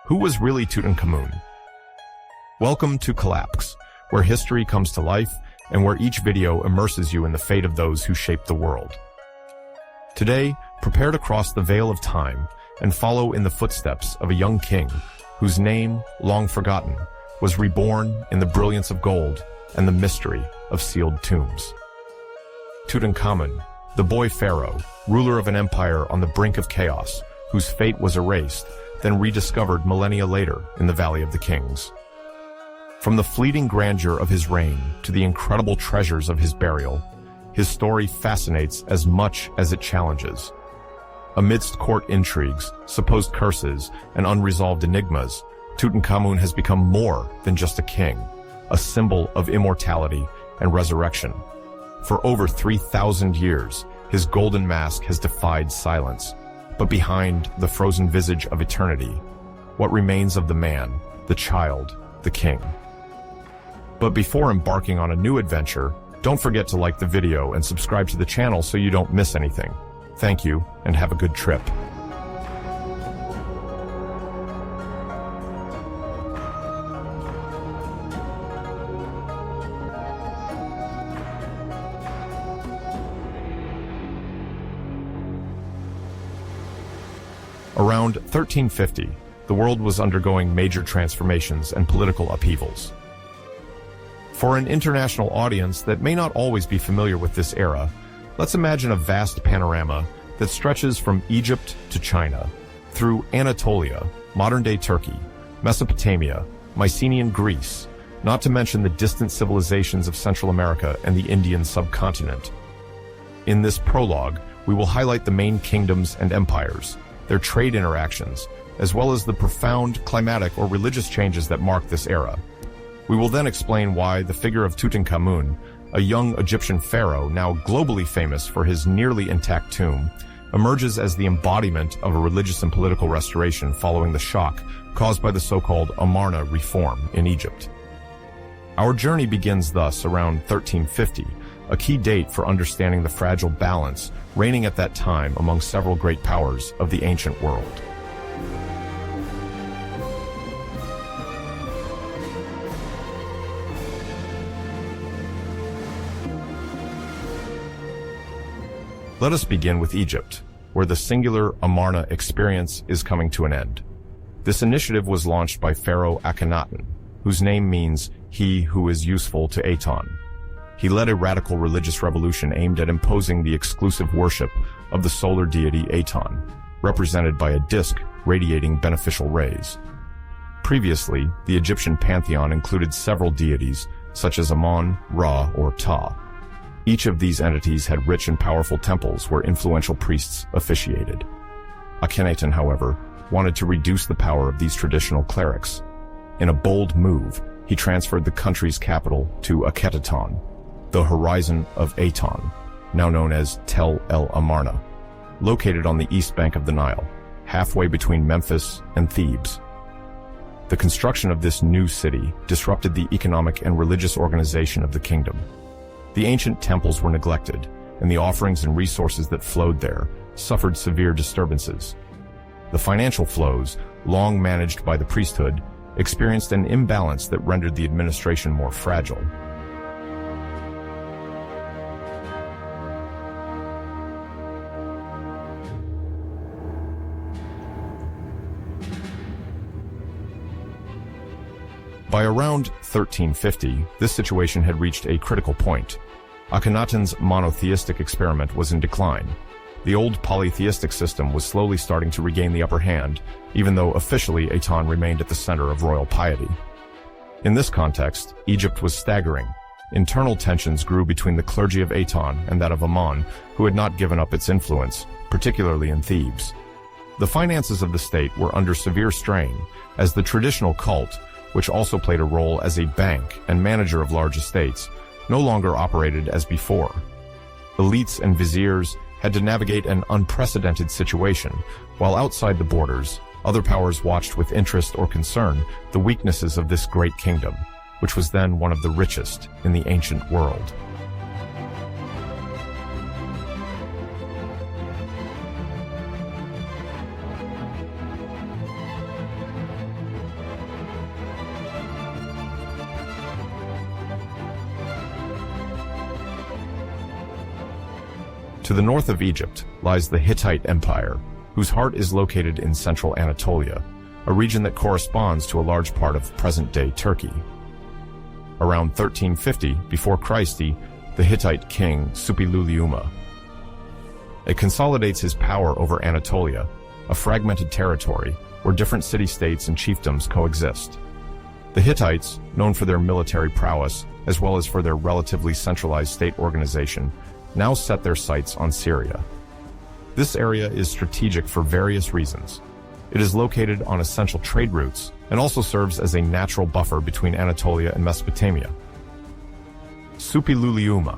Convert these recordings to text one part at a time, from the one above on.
Who was really Tutankhamun? Welcome to Collapse, where history comes to life and where each video immerses you in the fate of those who shaped the world. Today, prepare to cross the veil of time and follow in the footsteps of a young king whose name, long forgotten, was reborn in the brilliance of gold and the mystery of sealed tombs. Tutankhamun, the boy pharaoh, ruler of an empire on the brink of chaos, whose fate was erased, then rediscovered millennia later in the Valley of the Kings. From the fleeting grandeur of his reign to the incredible treasures of his burial, his story fascinates as much as it challenges. Amidst court intrigues, supposed curses, and unresolved enigmas, Tutankhamun has become more than just a king, a symbol of immortality and resurrection. For over 3,000 years, his golden mask has defied silence. But behind the frozen visage of eternity, what remains of the man, the child, the king? But before embarking on a new adventure, don't forget to like the video and subscribe to the channel so you don't miss anything. Thank you, and have a good trip. Around 1350, the world was undergoing major transformations and political upheavals. For an international audience that may not always be familiar with this era, let's imagine a vast panorama that stretches from Egypt to China, through Anatolia, modern-day Turkey, Mesopotamia, Mycenaean Greece, not to mention the distant civilizations of Central America and the Indian subcontinent. In this prologue, we will highlight the main kingdoms and empires, their trade interactions, as well as the profound climatic or religious changes that mark this era. We will then explain why the figure of Tutankhamun, a young Egyptian pharaoh now globally famous for his nearly intact tomb, emerges as the embodiment of a religious and political restoration following the shock caused by the so-called Amarna reform in Egypt. Our journey begins thus around 1350, a key date for understanding the fragile balance reigning at that time among several great powers of the ancient world. Let us begin with Egypt, where the singular Amarna experience is coming to an end. This initiative was launched by Pharaoh Akhenaten, whose name means "he who is useful to Aten." He led a radical religious revolution aimed at imposing the exclusive worship of the solar deity Aten, represented by a disk radiating beneficial rays. Previously, the Egyptian pantheon included several deities, such as Amun, Ra, or Ta. Each of these entities had rich and powerful temples where influential priests officiated. Akhenaten, however, wanted to reduce the power of these traditional clerics. In a bold move, he transferred the country's capital to Akhenaten, the horizon of Aten, now known as Tel El Amarna, located on the east bank of the Nile, halfway between Memphis and Thebes. The construction of this new city disrupted the economic and religious organization of the kingdom. The ancient temples were neglected, and the offerings and resources that flowed there suffered severe disturbances. The financial flows, long managed by the priesthood, experienced an imbalance that rendered the administration more fragile. By around 1350, this situation had reached a critical point. Akhenaten's monotheistic experiment was in decline. The old polytheistic system was slowly starting to regain the upper hand, even though officially Aten remained at the center of royal piety. In this context, Egypt was staggering. Internal tensions grew between the clergy of Aten and that of Amun, who had not given up its influence, particularly in Thebes. The finances of the state were under severe strain, as the traditional cult, which also played a role as a bank and manager of large estates, no longer operated as before. Elites and viziers had to navigate an unprecedented situation, while outside the borders, other powers watched with interest or concern the weaknesses of this great kingdom, which was then one of the richest in the ancient world. To the north of Egypt lies the Hittite Empire, whose heart is located in central Anatolia, a region that corresponds to a large part of present-day Turkey. Around 1350 before Christ, the Hittite king Suppiluliuma. It consolidates his power over Anatolia, a fragmented territory where different city-states and chiefdoms coexist. The Hittites, known for their military prowess as well as for their relatively centralized state organization, now set their sights on Syria. This area is strategic for various reasons. It is located on essential trade routes and also serves as a natural buffer between Anatolia and Mesopotamia. Suppiluliuma.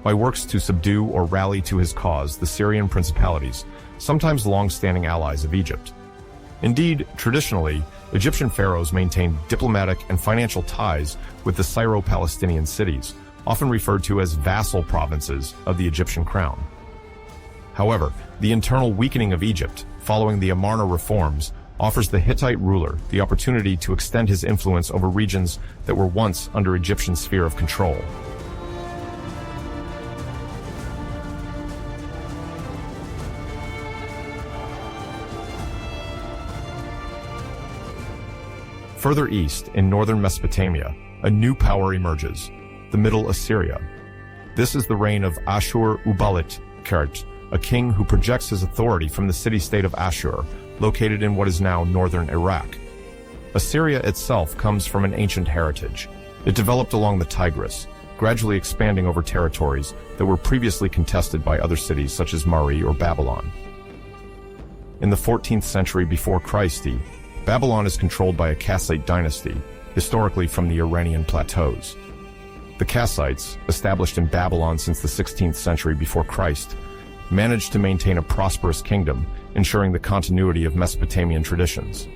By works to subdue or rally to his cause the Syrian principalities, sometimes long-standing allies of Egypt. Indeed, traditionally, Egyptian pharaohs maintained diplomatic and financial ties with the Syro-Palestinian cities, often referred to as vassal provinces of the Egyptian crown. However, the internal weakening of Egypt, following the Amarna reforms, offers the Hittite ruler the opportunity to extend his influence over regions that were once under Egyptian sphere of control. Further east, in northern Mesopotamia, a new power emerges, the Middle Assyria. This is the reign of Ashur-uballit-kert, a king who projects his authority from the city-state of Ashur, located in what is now northern Iraq. Assyria itself comes from an ancient heritage. It developed along the Tigris, gradually expanding over territories that were previously contested by other cities such as Mari or Babylon. In the 14th century before Christ, Babylon is controlled by a Kassite dynasty, historically from the Iranian plateaus. The Kassites, established in Babylon since the 16th century before Christ, managed to maintain a prosperous kingdom, ensuring the continuity of Mesopotamian traditions.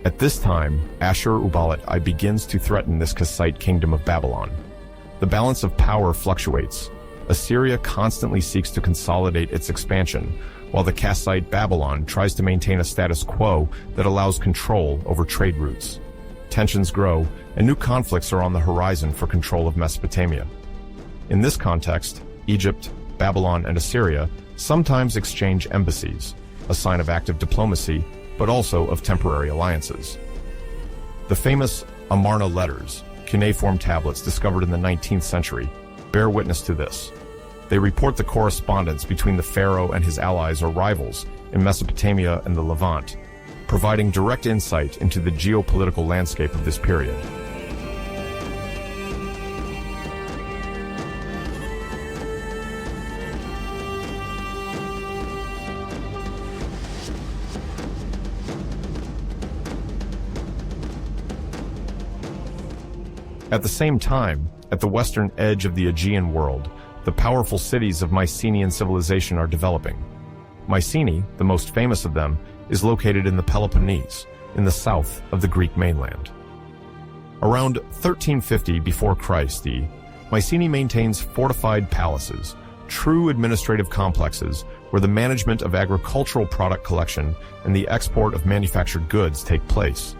At this time, Ashur-uballit-I begins to threaten this Kassite kingdom of Babylon. The balance of power fluctuates. Assyria constantly seeks to consolidate its expansion, while the Kassite Babylon tries to maintain a status quo that allows control over trade routes. Tensions grow, and new conflicts are on the horizon for control of Mesopotamia. In this context, Egypt, Babylon, and Assyria sometimes exchange embassies, a sign of active diplomacy, but also of temporary alliances. The famous Amarna letters, cuneiform tablets discovered in the 19th century, bear witness to this. They report the correspondence between the pharaoh and his allies or rivals in Mesopotamia and the Levant, providing direct insight into the geopolitical landscape of this period. At the same time, at the western edge of the Aegean world, the powerful cities of Mycenaean civilization are developing. Mycenae, the most famous of them, is located in the Peloponnese, in the south of the Greek mainland. Around 1350 before Christ, Mycenae maintains fortified palaces, true administrative complexes where the management of agricultural product collection and the export of manufactured goods take place.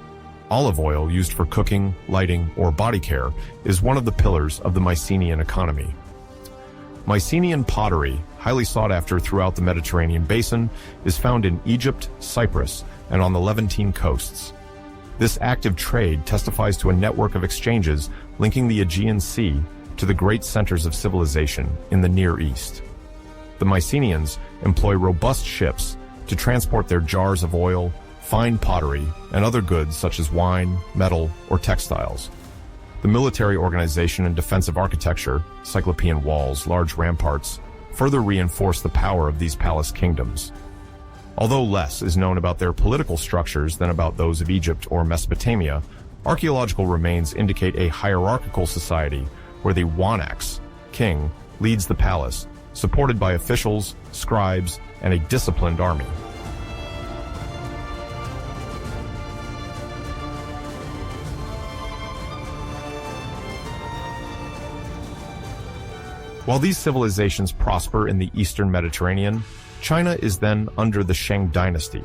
Olive oil used for cooking, lighting, or body care is one of the pillars of the Mycenaean economy. Mycenaean pottery, highly sought after throughout the Mediterranean basin, is found in Egypt, Cyprus, and on the Levantine coasts. This active trade testifies to a network of exchanges linking the Aegean Sea to the great centers of civilization in the Near East. The Mycenaeans employ robust ships to transport their jars of oil, fine pottery, and other goods such as wine, metal, or textiles. The military organization and defensive architecture, Cyclopean walls, large ramparts, further reinforce the power of these palace kingdoms. Although less is known about their political structures than about those of Egypt or Mesopotamia, archaeological remains indicate a hierarchical society where the Wanax, king, leads the palace, supported by officials, scribes, and a disciplined army. While these civilizations prosper in the Eastern Mediterranean, China is then under the Shang dynasty.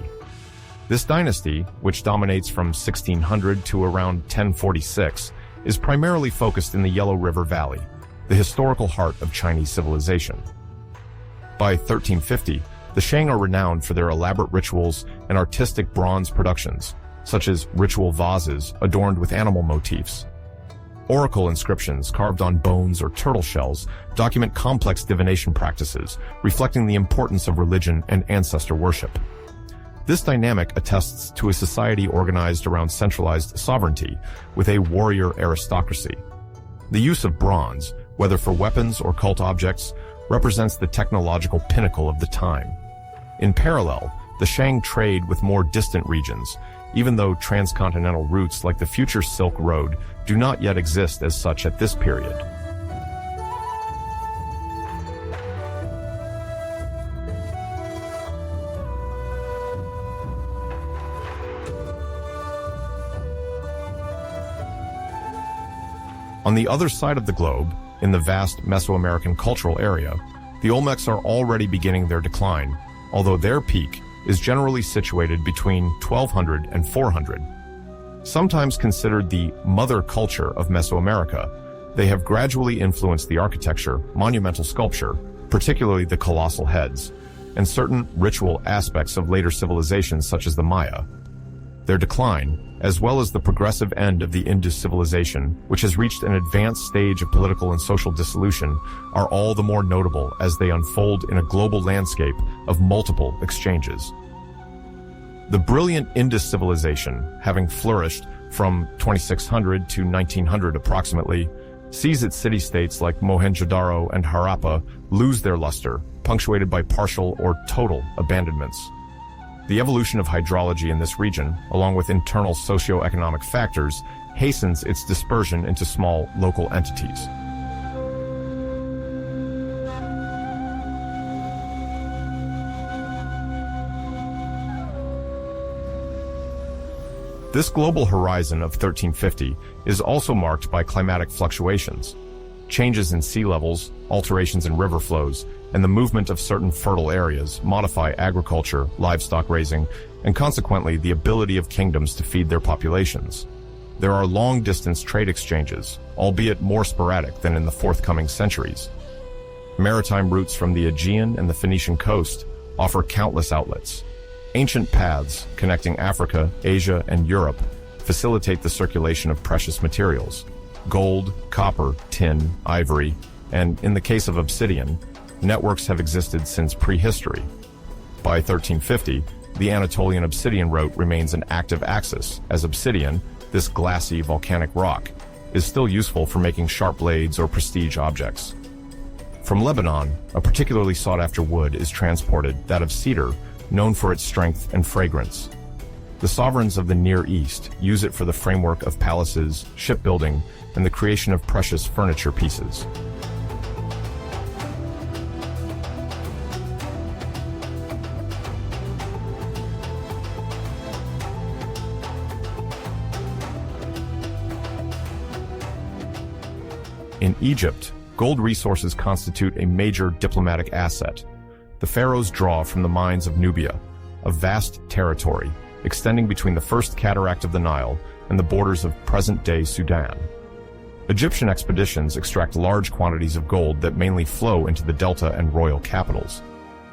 This dynasty, which dominates from 1600 to around 1046, is primarily focused in the Yellow River Valley, the historical heart of Chinese civilization. By 1350, the Shang are renowned for their elaborate rituals and artistic bronze productions, such as ritual vases adorned with animal motifs. Oracle inscriptions carved on bones or turtle shells document complex divination practices, reflecting the importance of religion and ancestor worship. This dynamic attests to a society organized around centralized sovereignty, with a warrior aristocracy. The use of bronze, whether for weapons or cult objects, represents the technological pinnacle of the time. In parallel, the Shang trade with more distant regions, even though transcontinental routes like the future Silk Road do not yet exist as such at this period. On the other side of the globe, in the vast Mesoamerican cultural area, the Olmecs are already beginning their decline, although their peak is generally situated between 1200 and 400. Sometimes considered the mother culture of Mesoamerica, they have gradually influenced the architecture, monumental sculpture, particularly the colossal heads, and certain ritual aspects of later civilizations such as the Maya. Their decline, as well as the progressive end of the Indus civilization, which has reached an advanced stage of political and social dissolution, are all the more notable as they unfold in a global landscape of multiple exchanges. The brilliant Indus civilization, having flourished from 2600 to 1900 approximately, sees its city-states like Mohenjo-daro and Harappa lose their luster, punctuated by partial or total abandonments. The evolution of hydrology in this region, along with internal socio-economic factors, hastens its dispersion into small local entities. This global horizon of 1350 is also marked by climatic fluctuations. Changes in sea levels, alterations in river flows, and the movement of certain fertile areas modify agriculture, livestock raising, and consequently the ability of kingdoms to feed their populations. There are long-distance trade exchanges, albeit more sporadic than in the forthcoming centuries. Maritime routes from the Aegean and the Phoenician coast offer countless outlets. Ancient paths connecting Africa, Asia, and Europe facilitate the circulation of precious materials: gold, copper, tin, ivory, and, in the case of obsidian, networks have existed since prehistory. By 1350, the Anatolian obsidian route remains an active axis, as obsidian, this glassy volcanic rock, is still useful for making sharp blades or prestige objects. From Lebanon, a particularly sought-after wood is transported, that of cedar, known for its strength and fragrance. The sovereigns of the Near East use it for the framework of palaces, shipbuilding, and the creation of precious furniture pieces. In Egypt, gold resources constitute a major diplomatic asset. The pharaohs draw from the mines of Nubia, a vast territory extending between the first cataract of the Nile and the borders of present-day Sudan. Egyptian expeditions extract large quantities of gold that mainly flow into the delta and royal capitals.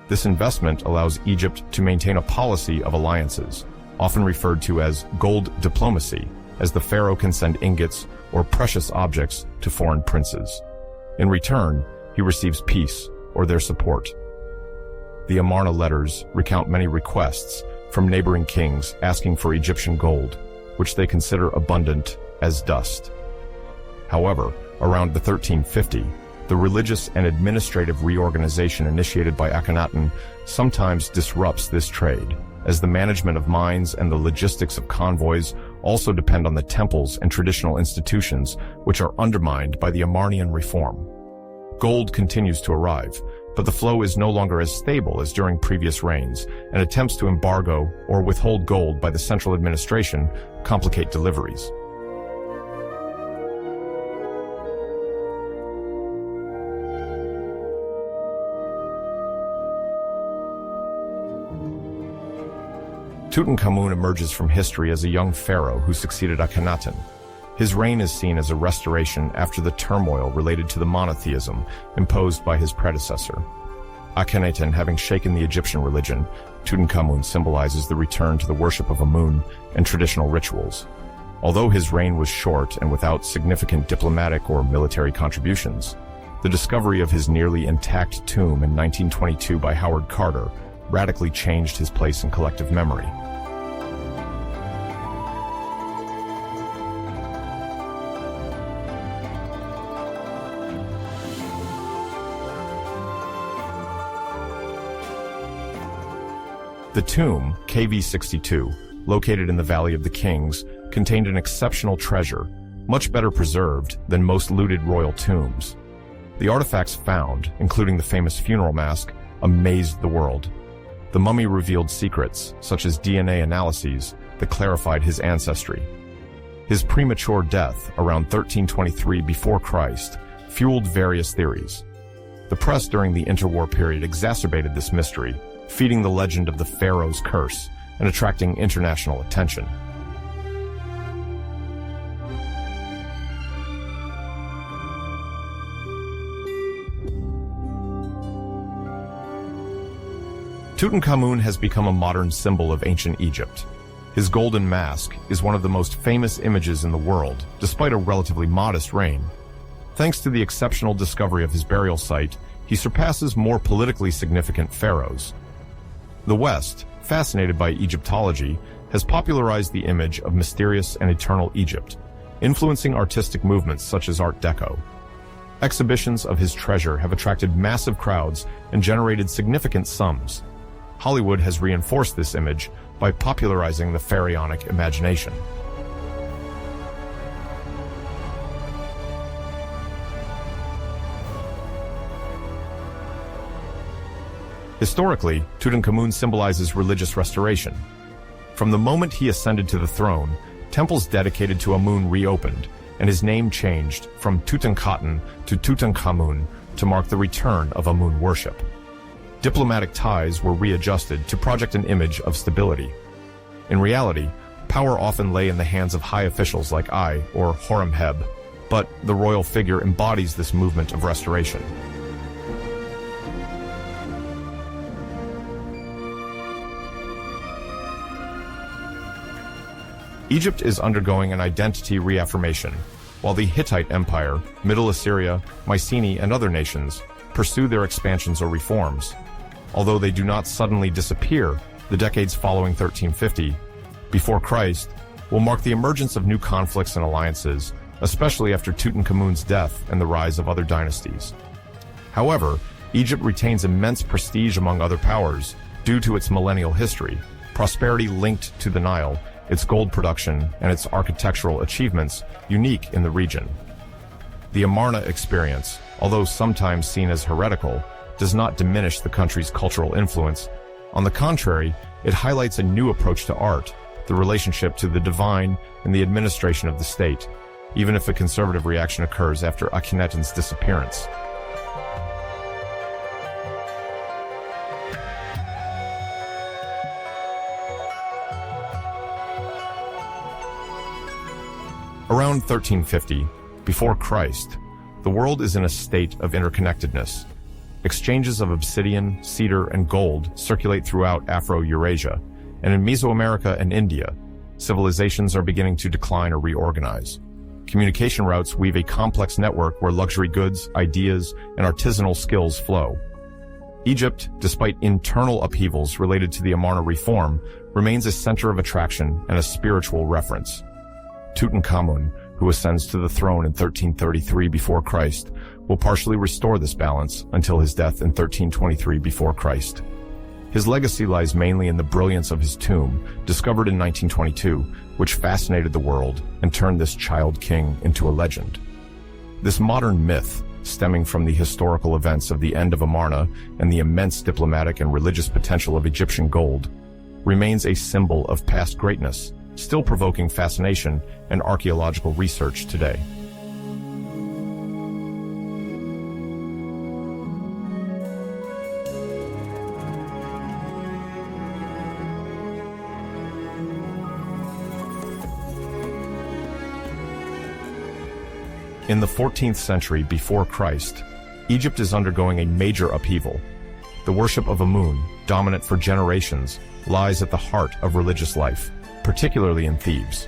This investment allows Egypt to maintain a policy of alliances, often referred to as gold diplomacy, as the pharaoh can send ingots or precious objects to foreign princes. In return, he receives peace or their support. The Amarna letters recount many requests from neighboring kings asking for Egyptian gold, which they consider abundant as dust. However, around the 1350, the religious and administrative reorganization initiated by Akhenaten sometimes disrupts this trade, as the management of mines and the logistics of convoys also depend on the temples and traditional institutions, which are undermined by the Amarnian reform. Gold continues to arrive, but the flow is no longer as stable as during previous reigns, and attempts to embargo or withhold gold by the central administration complicate deliveries. Tutankhamun emerges from history as a young pharaoh who succeeded Akhenaten. His reign is seen as a restoration after the turmoil related to the monotheism imposed by his predecessor. Akhenaten having shaken the Egyptian religion, Tutankhamun symbolizes the return to the worship of Amun and traditional rituals. Although his reign was short and without significant diplomatic or military contributions, the discovery of his nearly intact tomb in 1922 by Howard Carter radically changed his place in collective memory. The tomb, KV62, located in the Valley of the Kings, contained an exceptional treasure, much better preserved than most looted royal tombs. The artifacts found, including the famous funeral mask, amazed the world. The mummy revealed secrets, such as DNA analyses, that clarified his ancestry. His premature death, around 1323 before Christ, fueled various theories. The press during the interwar period exacerbated this mystery, feeding the legend of the pharaoh's curse and attracting international attention. Tutankhamun has become a modern symbol of ancient Egypt. His golden mask is one of the most famous images in the world, despite a relatively modest reign. Thanks to the exceptional discovery of his burial site, he surpasses more politically significant pharaohs. The West, fascinated by Egyptology, has popularized the image of mysterious and eternal Egypt, influencing artistic movements such as Art Deco. Exhibitions of his treasure have attracted massive crowds and generated significant sums. Hollywood has reinforced this image by popularizing the pharaonic imagination. Historically, Tutankhamun symbolizes religious restoration. From the moment he ascended to the throne, temples dedicated to Amun reopened, and his name changed from Tutankhaten to Tutankhamun to mark the return of Amun worship. Diplomatic ties were readjusted to project an image of stability. In reality, power often lay in the hands of high officials like Ay or Horemheb, but the royal figure embodies this movement of restoration. Egypt is undergoing an identity reaffirmation, while the Hittite Empire, Middle Assyria, Mycenae, and other nations pursue their expansions or reforms. Although they do not suddenly disappear, the decades following 1350, before Christ, will mark the emergence of new conflicts and alliances, especially after Tutankhamun's death and the rise of other dynasties. However, Egypt retains immense prestige among other powers due to its millennial history, prosperity linked to the Nile, its gold production, and its architectural achievements unique in the region. The Amarna experience, although sometimes seen as heretical, does not diminish the country's cultural influence. On the contrary, it highlights a new approach to art, the relationship to the divine, and the administration of the state, even if a conservative reaction occurs after Akhenaten's disappearance. Around 1350, before Christ, the world is in a state of interconnectedness. Exchanges of obsidian, cedar, and gold circulate throughout Afro-Eurasia, and in Mesoamerica and India, civilizations are beginning to decline or reorganize. Communication routes weave a complex network where luxury goods, ideas, and artisanal skills flow. Egypt, despite internal upheavals related to the Amarna reform, remains a center of attraction and a spiritual reference. Tutankhamun, who ascends to the throne in 1333 before Christ, will partially restore this balance until his death in 1323 before Christ. His legacy lies mainly in the brilliance of his tomb, discovered in 1922, which fascinated the world and turned this child king into a legend. This modern myth, stemming from the historical events of the end of Amarna and the immense diplomatic and religious potential of Egyptian gold, remains a symbol of past greatness, still provoking fascination and archaeological research today. In the 14th century before Christ, Egypt is undergoing a major upheaval. The worship of Amun, dominant for generations, lies at the heart of religious life, particularly in Thebes.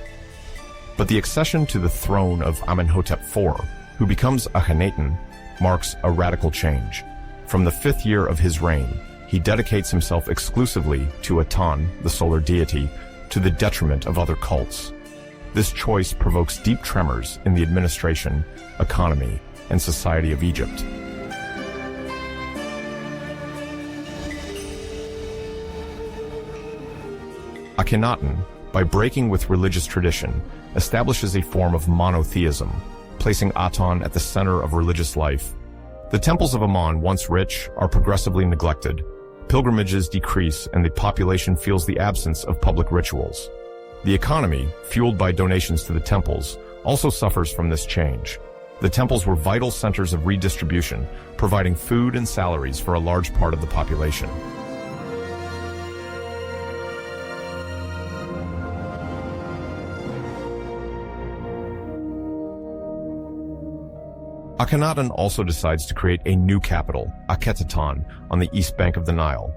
But the accession to the throne of Amenhotep IV, who becomes Akhenaten, marks a radical change. From the 5th year of his reign, he dedicates himself exclusively to Aten, the solar deity, to the detriment of other cults. This choice provokes deep tremors in the administration, economy, and society of Egypt. Akhenaten, by breaking with religious tradition, establishes a form of monotheism, placing Aten at the center of religious life. The temples of Amun, once rich, are progressively neglected. Pilgrimages decrease and the population feels the absence of public rituals. The economy, fueled by donations to the temples, also suffers from this change. The temples were vital centers of redistribution, providing food and salaries for a large part of the population. Akhenaten also decides to create a new capital, Akhenaten, on the east bank of the Nile.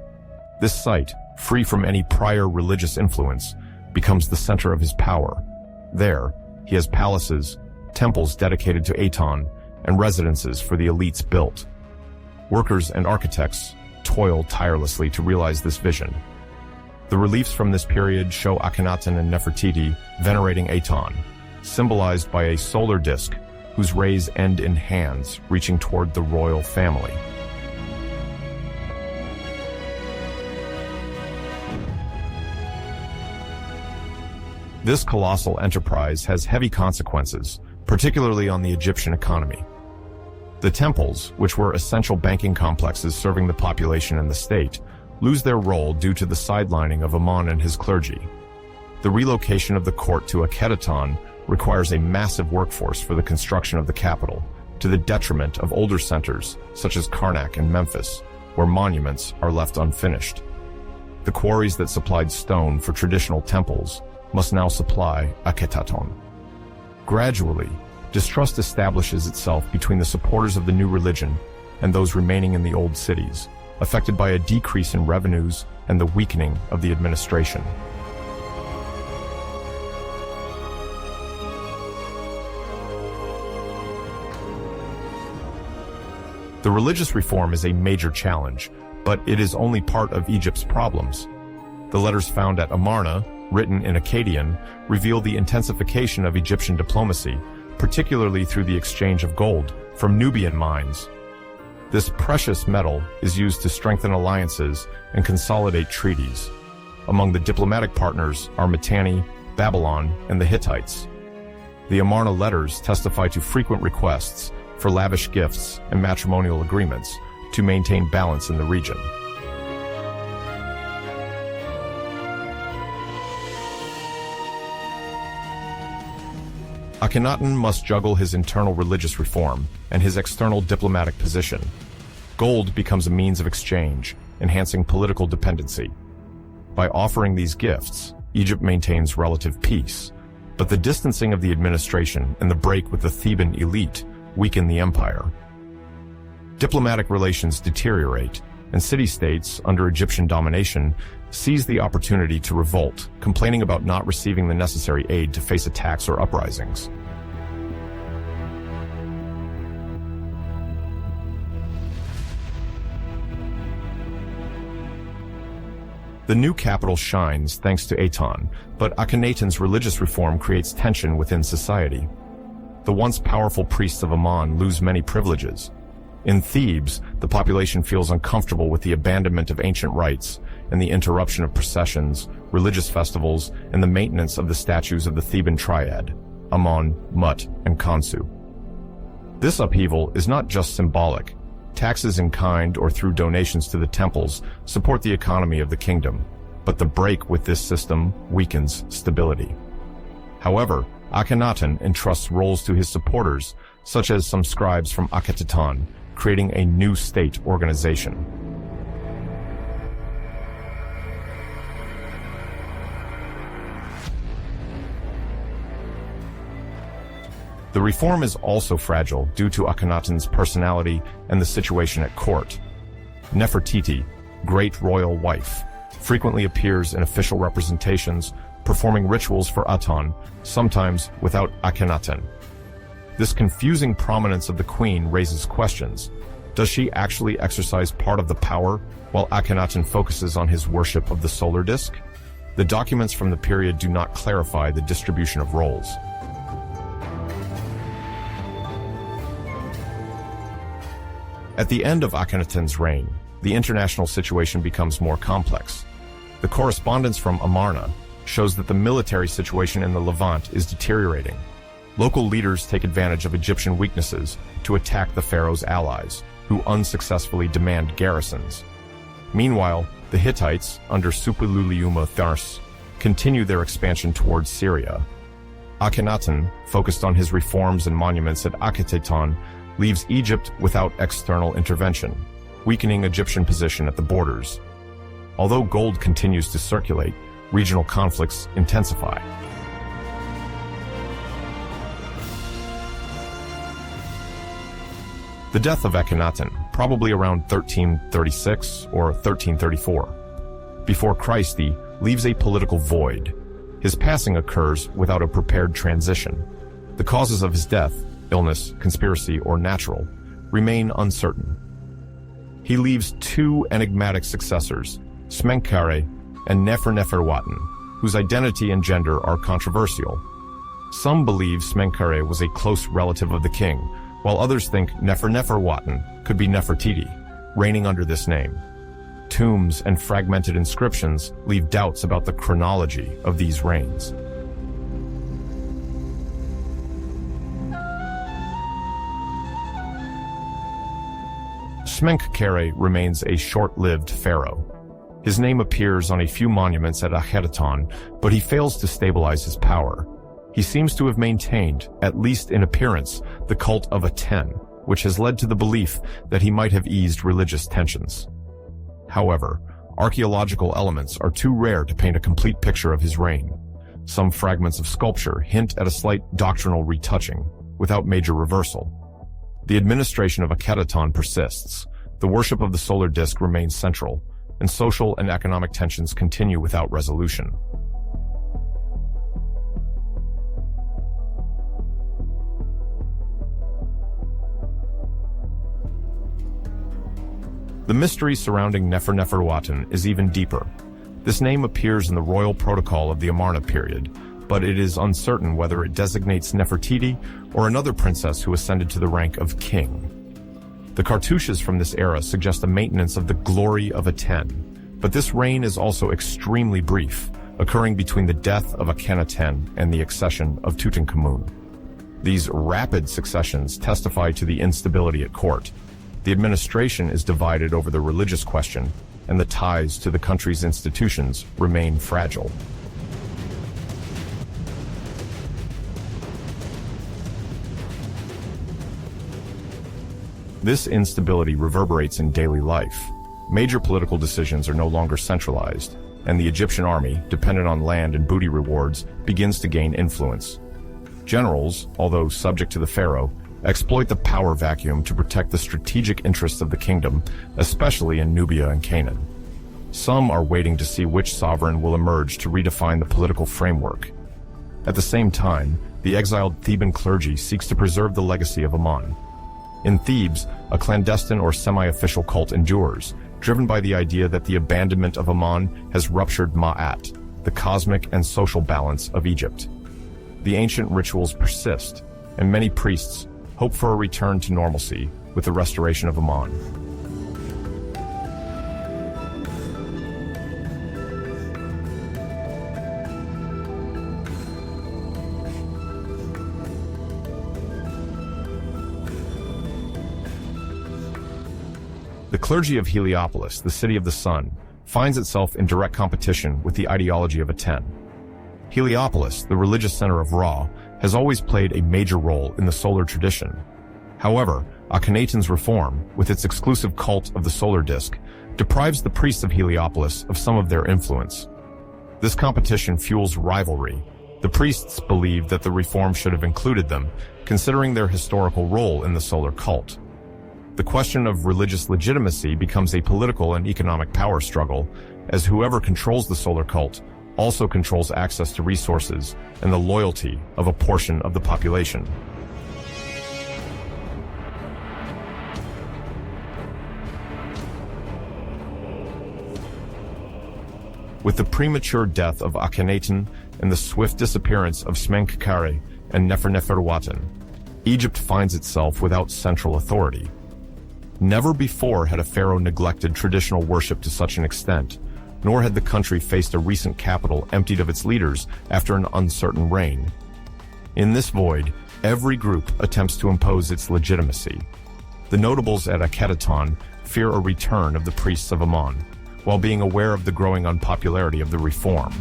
This site, free from any prior religious influence, becomes the center of his power. There, he has palaces, temples dedicated to Aten, and residences for the elites built. Workers and architects toil tirelessly to realize this vision. The reliefs from this period show Akhenaten and Nefertiti venerating Aten, symbolized by a solar disk whose rays end in hands reaching toward the royal family. This colossal enterprise has heavy consequences, particularly on the Egyptian economy. The temples, which were essential banking complexes serving the population and the state, lose their role due to the sidelining of Amun and his clergy. The relocation of the court to Akhenaten requires a massive workforce for the construction of the capital, to the detriment of older centers such as Karnak and Memphis, where monuments are left unfinished. The quarries that supplied stone for traditional temples must now supply Akhenaten. Gradually, distrust establishes itself between the supporters of the new religion and those remaining in the old cities, affected by a decrease in revenues and the weakening of the administration. The religious reform is a major challenge, but it is only part of Egypt's problems. The letters found at Amarna, written in Akkadian, reveal the intensification of Egyptian diplomacy, particularly through the exchange of gold from Nubian mines. This precious metal is used to strengthen alliances and consolidate treaties. Among the diplomatic partners are Mitanni, Babylon, and the Hittites. The Amarna letters testify to frequent requests for lavish gifts and matrimonial agreements to maintain balance in the region. Akhenaten must juggle his internal religious reform and his external diplomatic position. Gold becomes a means of exchange, enhancing political dependency. By offering these gifts, Egypt maintains relative peace, but the distancing of the administration and the break with the Theban elite weaken the empire. Diplomatic relations deteriorate, and city-states under Egyptian domination seize the opportunity to revolt, complaining about not receiving the necessary aid to face attacks or uprisings. The new capital shines thanks to Aten, but Akhenaten's religious reform creates tension within society. The once powerful priests of Amun lose many privileges. In Thebes, the population feels uncomfortable with the abandonment of ancient rites and the interruption of processions, religious festivals, and the maintenance of the statues of the Theban triad, Amun, Mut, and Khonsu. This upheaval is not just symbolic. Taxes in kind or through donations to the temples support the economy of the kingdom, but the break with this system weakens stability. However, Akhenaten entrusts roles to his supporters, such as some scribes from Akhenaten, creating a new state organization. The reform is also fragile due to Akhenaten's personality and the situation at court. Nefertiti, Great Royal Wife, frequently appears in official representations, performing rituals for Aten, sometimes without Akhenaten. This confusing prominence of the queen raises questions. Does she actually exercise part of the power, while Akhenaten focuses on his worship of the solar disk? The documents from the period do not clarify the distribution of roles. At the end of Akhenaten's reign, the international situation becomes more complex. The correspondence from Amarna shows that the military situation in the Levant is deteriorating. Local leaders take advantage of Egyptian weaknesses to attack the pharaoh's allies, who unsuccessfully demand garrisons. Meanwhile, the Hittites, under Suppiluliuma Thars, continue their expansion towards Syria. Akhenaten, focused on his reforms and monuments at Akhenaten, leaves Egypt without external intervention, weakening Egyptian position at the borders. Although gold continues to circulate, regional conflicts intensify. The death of Akhenaten, probably around 1336 or 1334, before Christ, leaves a political void. His passing occurs without a prepared transition. The causes of his death, illness, conspiracy, or natural, remain uncertain. He leaves two enigmatic successors, Smenkhare and Neferneferuaten, whose identity and gender are controversial. Some believe Smenkhare was a close relative of the king, while others think Neferneferuaten could be Nefertiti, reigning under this name. Tombs and fragmented inscriptions leave doubts about the chronology of these reigns. Smenkhare remains a short-lived pharaoh. His name appears on a few monuments at Akhenaten, but he fails to stabilize his power. He seems to have maintained, at least in appearance, the cult of Aten, which has led to the belief that he might have eased religious tensions. However, archaeological elements are too rare to paint a complete picture of his reign. Some fragments of sculpture hint at a slight doctrinal retouching, without major reversal. The administration of Akhenaten persists. The worship of the solar disk remains central, and social and economic tensions continue without resolution. The mystery surrounding Neferneferuaten is even deeper. This name appears in the royal protocol of the Amarna period, but it is uncertain whether it designates Nefertiti or another princess who ascended to the rank of king. The cartouches from this era suggest a maintenance of the glory of Aten, but this reign is also extremely brief, occurring between the death of Akhenaten and the accession of Tutankhamun. These rapid successions testify to the instability at court. The administration is divided over the religious question, and the ties to the country's institutions remain fragile. This instability reverberates in daily life. Major political decisions are no longer centralized, and the Egyptian army, dependent on land and booty rewards, begins to gain influence. Generals, although subject to the pharaoh, exploit the power vacuum to protect the strategic interests of the kingdom, especially in Nubia and Canaan. Some are waiting to see which sovereign will emerge to redefine the political framework. At the same time, the exiled Theban clergy seeks to preserve the legacy of Amun. In Thebes, a clandestine or semi-official cult endures, driven by the idea that the abandonment of Amun has ruptured Ma'at, the cosmic and social balance of Egypt. The ancient rituals persist, and many priests hope for a return to normalcy with the restoration of Amun. The clergy of Heliopolis, the city of the sun, finds itself in direct competition with the ideology of Aten. Heliopolis, the religious center of Ra, has always played a major role in the solar tradition. However, Akhenaten's reform, with its exclusive cult of the solar disk, deprives the priests of Heliopolis of some of their influence. This competition fuels rivalry. The priests believe that the reform should have included them, considering their historical role in the solar cult. The question of religious legitimacy becomes a political and economic power struggle, as whoever controls the solar cult also controls access to resources and the loyalty of a portion of the population. With the premature death of Akhenaten and the swift disappearance of Smenkhkare and Neferneferuaten, Egypt finds itself without central authority. Never before had a pharaoh neglected traditional worship to such an extent, nor had the country faced a recent capital emptied of its leaders after an uncertain reign. In this void, every group attempts to impose its legitimacy. The notables at Akhenaten fear a return of the priests of Amun, while being aware of the growing unpopularity of the reform.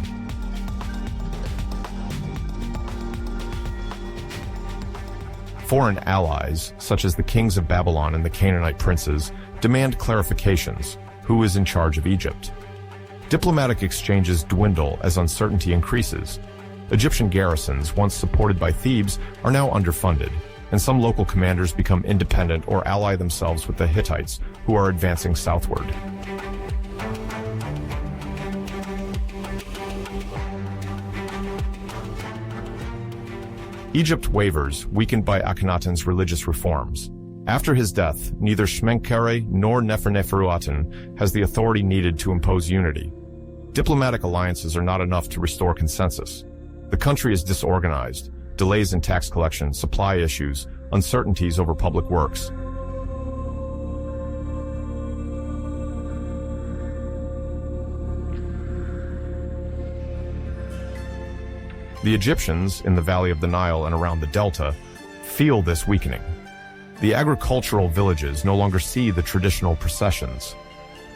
Foreign allies, such as the kings of Babylon and the Canaanite princes, demand clarifications: who is in charge of Egypt? Diplomatic exchanges dwindle as uncertainty increases. Egyptian garrisons, once supported by Thebes, are now underfunded, and some local commanders become independent or ally themselves with the Hittites, who are advancing southward. Egypt wavers, weakened by Akhenaten's religious reforms. After his death, neither Smenkhkare nor Neferneferuaten has the authority needed to impose unity. Diplomatic alliances are not enough to restore consensus. The country is disorganized: delays in tax collection, supply issues, uncertainties over public works. The Egyptians, in the valley of the Nile and around the Delta, feel this weakening. The agricultural villages no longer see the traditional processions.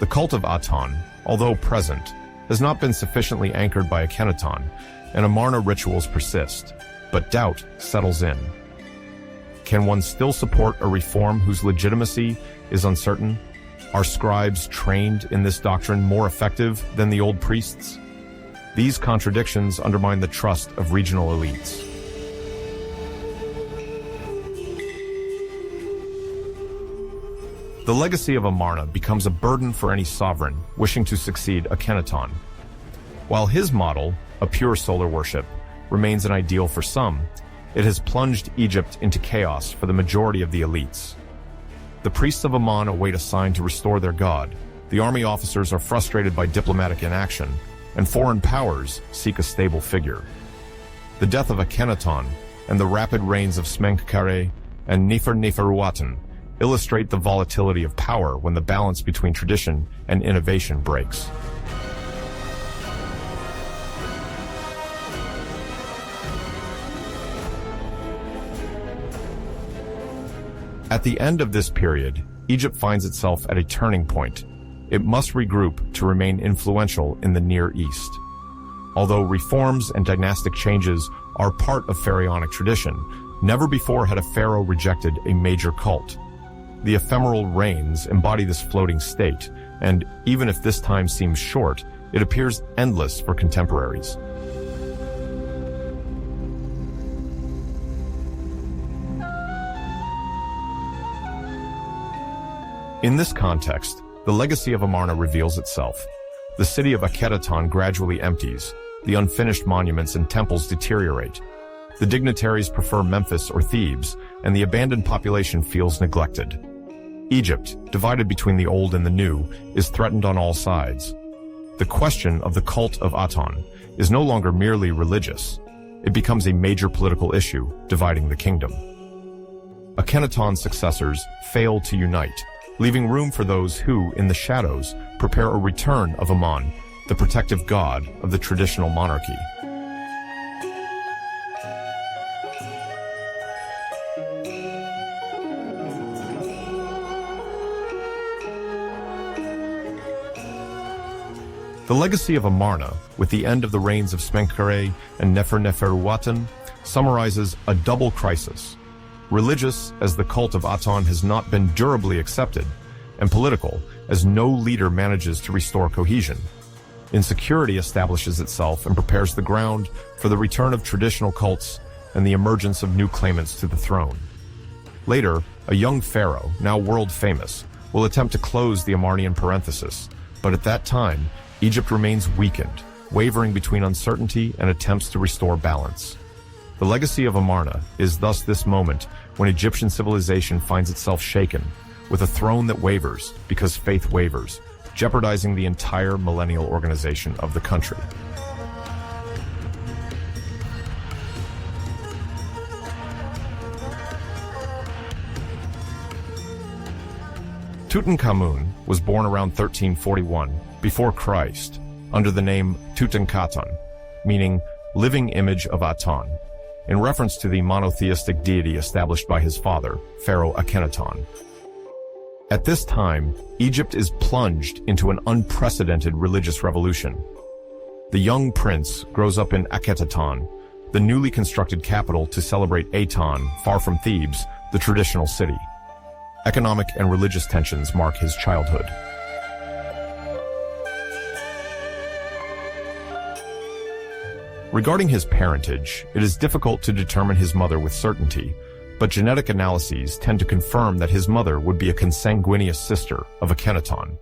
The cult of Aten, although present, has not been sufficiently anchored by Akhenaten, and Amarna rituals persist, but doubt settles in. Can one still support a reform whose legitimacy is uncertain? Are scribes trained in this doctrine more effective than the old priests? These contradictions undermine the trust of regional elites. The legacy of Amarna becomes a burden for any sovereign wishing to succeed Akhenaten. While his model, a pure solar worship, remains an ideal for some, it has plunged Egypt into chaos for the majority of the elites. The priests of Amun await a sign to restore their god, the army officers are frustrated by diplomatic inaction, and foreign powers seek a stable figure. The death of Akhenaten and the rapid reigns of Smenkhkare and Neferneferuaten illustrate the volatility of power when the balance between tradition and innovation breaks. At the end of this period, Egypt finds itself at a turning point. It must regroup to remain influential in the Near East. Although reforms and dynastic changes are part of pharaonic tradition, never before had a pharaoh rejected a major cult. The ephemeral reigns embody this floating state, and even if this time seems short, it appears endless for contemporaries. In this context, the legacy of Amarna reveals itself. The city of Akhenaten gradually empties, the unfinished monuments and temples deteriorate. The dignitaries prefer Memphis or Thebes, and the abandoned population feels neglected. Egypt, divided between the old and the new, is threatened on all sides. The question of the cult of Aten is no longer merely religious. It becomes a major political issue, dividing the kingdom. Akhenaten's successors fail to unite, leaving room for those who, in the shadows, prepare a return of Amun, the protective god of the traditional monarchy. The legacy of Amarna, with the end of the reigns of Smenkhkare and Neferneferuaten, summarizes a double crisis: religious, as the cult of Aten has not been durably accepted, and political, as no leader manages to restore cohesion. Insecurity establishes itself and prepares the ground for the return of traditional cults and the emergence of new claimants to the throne. Later, a young pharaoh, now world famous, will attempt to close the Amarnian parenthesis, but at that time, Egypt remains weakened, wavering between uncertainty and attempts to restore balance. The legacy of Amarna is thus this moment when Egyptian civilization finds itself shaken, with a throne that wavers because faith wavers, jeopardizing the entire millennial organization of the country. Tutankhamun was born around 1341 before Christ under the name Tutankhaten, meaning living image of Aten, in reference to the monotheistic deity established by his father, Pharaoh Akhenaten. At this time, Egypt is plunged into an unprecedented religious revolution. The young prince grows up in Akhenaten, the newly constructed capital to celebrate Aten, far from Thebes, the traditional city. Economic and religious tensions mark his childhood. Regarding his parentage, it is difficult to determine his mother with certainty, but genetic analyses tend to confirm that his mother would be a consanguineous sister of Akhenaten.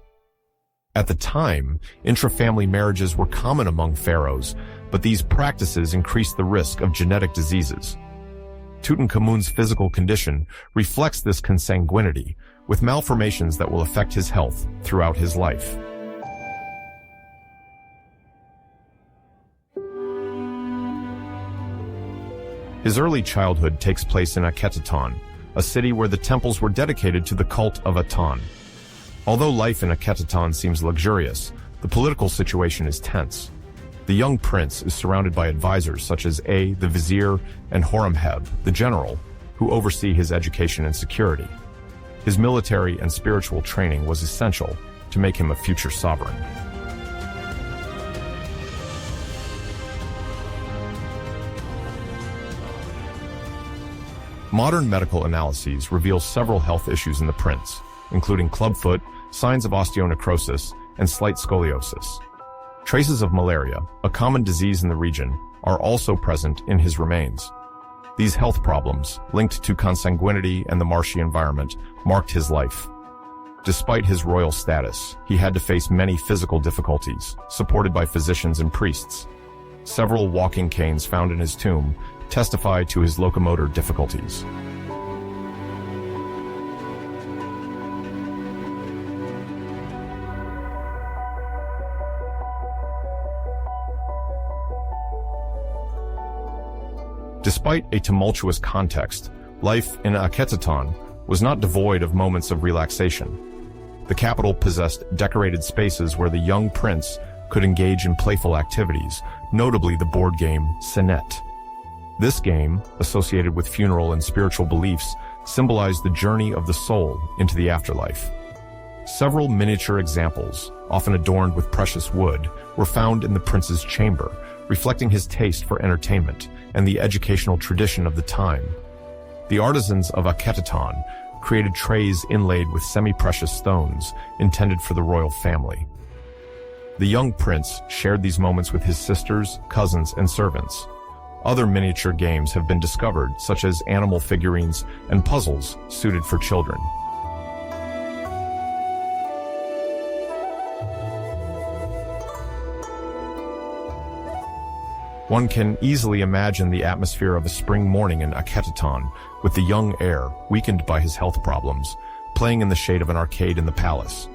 At the time, intra-family marriages were common among pharaohs, but these practices increased the risk of genetic diseases. Tutankhamun's physical condition reflects this consanguinity, with malformations that will affect his health throughout his life. His early childhood takes place in Akhenaten, a city where the temples were dedicated to the cult of Aten. Although life in Akhenaten seems luxurious, the political situation is tense. The young prince is surrounded by advisors such as Ay, the vizier, and Horemheb, the general, who oversee his education and security. His military and spiritual training was essential to make him a future sovereign. Modern medical analyses reveal several health issues in the prince, including clubfoot, signs of osteonecrosis, and slight scoliosis. Traces of malaria, a common disease in the region, are also present in his remains. These health problems, linked to consanguinity and the marshy environment, marked his life. Despite his royal status, he had to face many physical difficulties, supported by physicians and priests. Several walking canes found in his tomb testify to his locomotor difficulties. Despite a tumultuous context, life in Akhenaten was not devoid of moments of relaxation. The capital possessed decorated spaces where the young prince could engage in playful activities, notably the board game Senet. This game, associated with funeral and spiritual beliefs, symbolized the journey of the soul into the afterlife. Several miniature examples, often adorned with precious wood, were found in the prince's chamber, reflecting his taste for entertainment and the educational tradition of the time. The artisans of Akhenaten created trays inlaid with semi-precious stones intended for the royal family. The young prince shared these moments with his sisters, cousins, and servants. Other miniature games have been discovered, such as animal figurines and puzzles suited for children. One can easily imagine the atmosphere of a spring morning in Akhenaten, with the young heir, weakened by his health problems, playing in the shade of an arcade in the palace.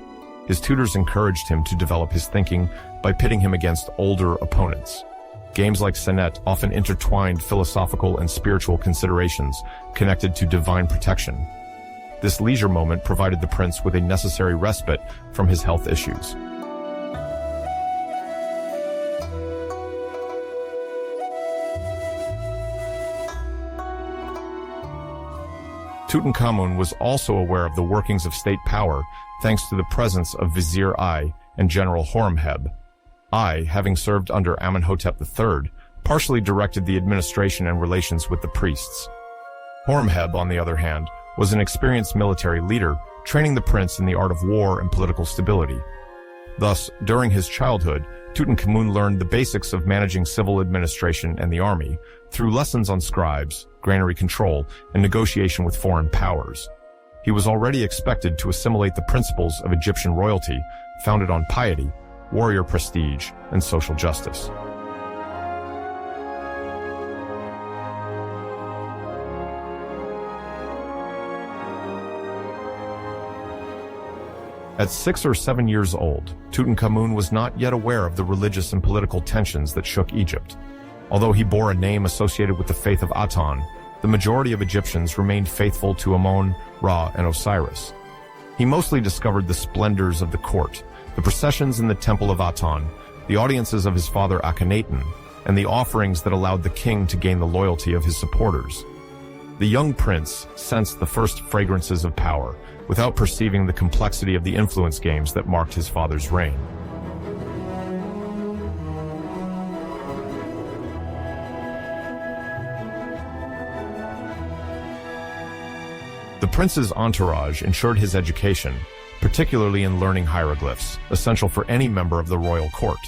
His tutors encouraged him to develop his thinking by pitting him against older opponents. Games like Senet often intertwined philosophical and spiritual considerations connected to divine protection. This leisure moment provided the prince with a necessary respite from his health issues. Tutankhamun was also aware of the workings of state power thanks to the presence of Vizier Ay and General Horemheb. Ay, having served under Amenhotep III, partially directed the administration and relations with the priests. Horemheb, on the other hand, was an experienced military leader, training the prince in the art of war and political stability. Thus, during his childhood, Tutankhamun learned the basics of managing civil administration and the army through lessons on scribes, granary control, and negotiation with foreign powers. He was already expected to assimilate the principles of Egyptian royalty, founded on piety, warrior prestige, and social justice. At 6 or 7 years old, Tutankhamun was not yet aware of the religious and political tensions that shook Egypt. Although he bore a name associated with the faith of Aten, the majority of Egyptians remained faithful to Amun, Ra, and Osiris. He mostly discovered the splendors of the court, the processions in the temple of Aten, the audiences of his father Akhenaten, and the offerings that allowed the king to gain the loyalty of his supporters. The young prince sensed the first fragrances of power, without perceiving the complexity of the influence games that marked his father's reign. The prince's entourage ensured his education, particularly in learning hieroglyphs, essential for any member of the royal court.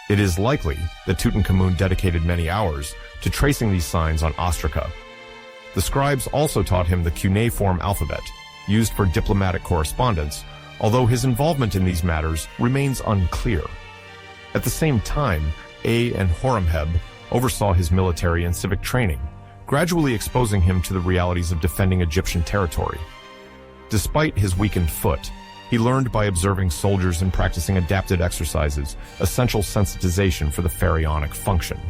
It is likely that Tutankhamun dedicated many hours to tracing these signs on ostraca. The scribes also taught him the cuneiform alphabet, used for diplomatic correspondence, although his involvement in these matters remains unclear. At the same time, Ay and Horemheb oversaw his military and civic training, gradually exposing him to the realities of defending Egyptian territory. Despite his weakened foot, he learned by observing soldiers and practicing adapted exercises, essential sensitization for the pharaonic function.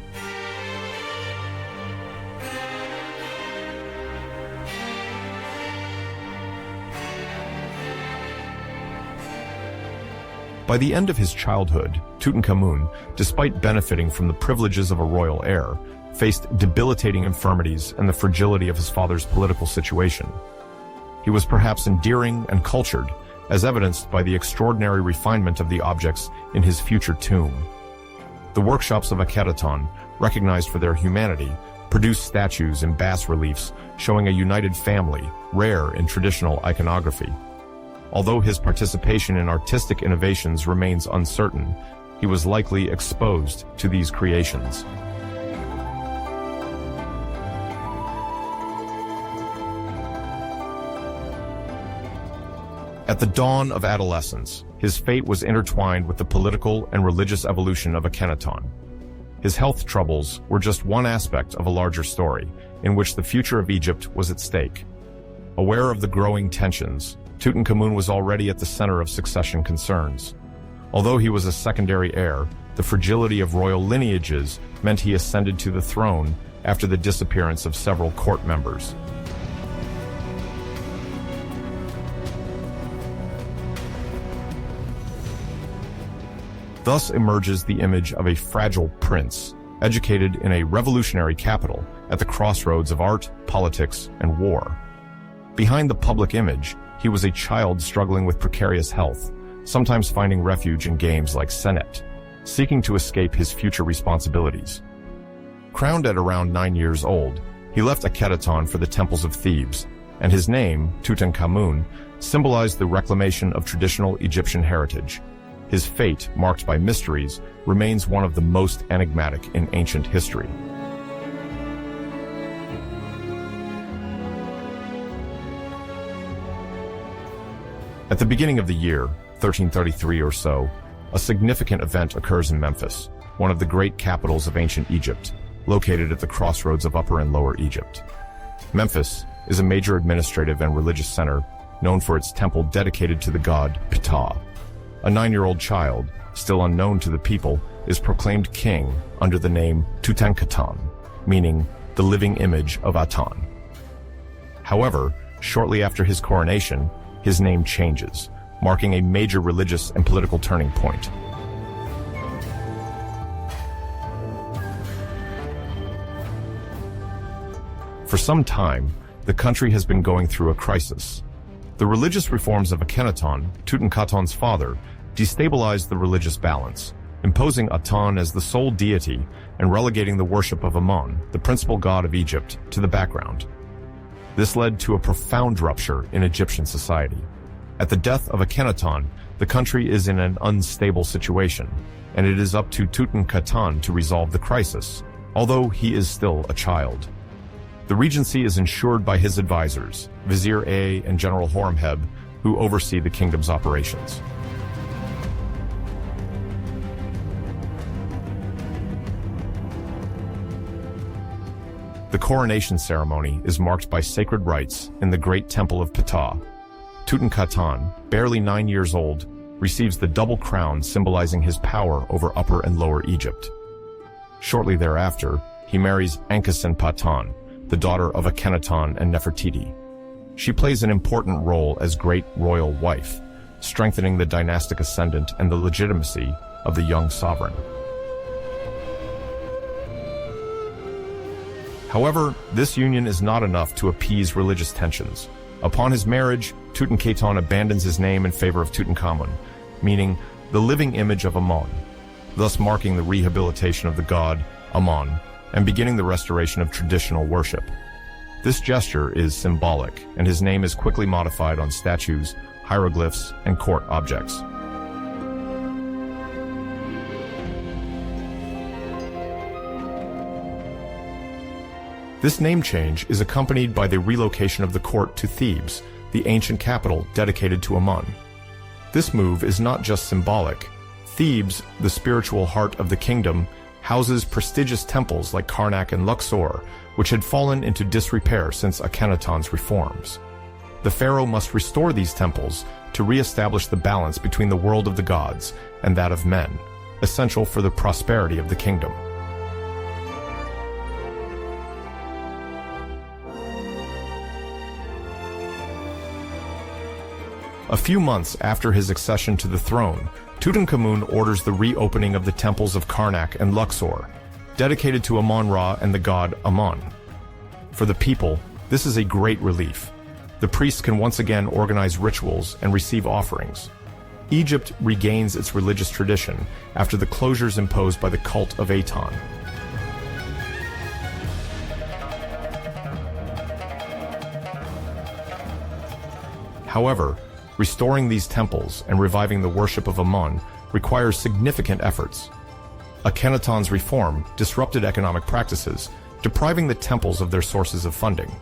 By the end of his childhood, Tutankhamun, despite benefiting from the privileges of a royal heir, faced debilitating infirmities and the fragility of his father's political situation. He was perhaps endearing and cultured, as evidenced by the extraordinary refinement of the objects in his future tomb. The workshops of Akhenaten, recognized for their humanity, produced statues and bas-reliefs showing a united family, rare in traditional iconography. Although his participation in artistic innovations remains uncertain, he was likely exposed to these creations. At the dawn of adolescence, his fate was intertwined with the political and religious evolution of Akhenaten. His health troubles were just one aspect of a larger story, in which the future of Egypt was at stake. Aware of the growing tensions, Tutankhamun was already at the center of succession concerns. Although he was a secondary heir, the fragility of royal lineages meant he ascended to the throne after the disappearance of several court members. Thus emerges the image of a fragile prince, educated in a revolutionary capital at the crossroads of art, politics, and war. Behind the public image, he was a child struggling with precarious health, sometimes finding refuge in games like Senet, seeking to escape his future responsibilities. Crowned at around 9 years old, he left Akhenaten for the temples of Thebes, and his name, Tutankhamun, symbolized the reclamation of traditional Egyptian heritage. His fate, marked by mysteries, remains one of the most enigmatic in ancient history. At the beginning of the year, 1333 or so, a significant event occurs in Memphis, one of the great capitals of ancient Egypt, located at the crossroads of Upper and Lower Egypt. Memphis is a major administrative and religious center known for its temple dedicated to the god Ptah. A 9-year-old child, still unknown to the people, is proclaimed king under the name Tutankhamun, meaning the living image of Aten. However, shortly after his coronation, his name changes, marking a major religious and political turning point. For some time, the country has been going through a crisis. The religious reforms of Akhenaten, Tutankhamen's father, destabilized the religious balance, imposing Aten as the sole deity and relegating the worship of Amun, the principal god of Egypt, to the background. This led to a profound rupture in Egyptian society. At the death of Akhenaten, the country is in an unstable situation, and it is up to Tutankhamun to resolve the crisis, although he is still a child. The regency is ensured by his advisors, Vizier Ay and General Horemheb, who oversee the kingdom's operations. The coronation ceremony is marked by sacred rites in the Great Temple of Ptah. Tutankhamun, barely 9 years old, receives the double crown symbolizing his power over Upper and Lower Egypt. Shortly thereafter, he marries Ankhesenpatan, the daughter of Akhenaten and Nefertiti. She plays an important role as great royal wife, strengthening the dynastic ascendant and the legitimacy of the young sovereign. However, this union is not enough to appease religious tensions. Upon his marriage, Tutankhamun abandons his name in favor of Tutankhamun, meaning the living image of Amun, thus marking the rehabilitation of the god Amun and beginning the restoration of traditional worship. This gesture is symbolic, and his name is quickly modified on statues, hieroglyphs, and court objects. This name change is accompanied by the relocation of the court to Thebes, the ancient capital dedicated to Amun. This move is not just symbolic. Thebes, the spiritual heart of the kingdom, houses prestigious temples like Karnak and Luxor, which had fallen into disrepair since Akhenaten's reforms. The pharaoh must restore these temples to re-establish the balance between the world of the gods and that of men, essential for the prosperity of the kingdom. A few months after his accession to the throne, Tutankhamun orders the reopening of the temples of Karnak and Luxor, dedicated to Amun-Ra and the god Amun. For the people, this is a great relief. The priests can once again organize rituals and receive offerings. Egypt regains its religious tradition after the closures imposed by the cult of Aten. However, restoring these temples and reviving the worship of Amun requires significant efforts. Akhenaten's reform disrupted economic practices, depriving the temples of their sources of funding.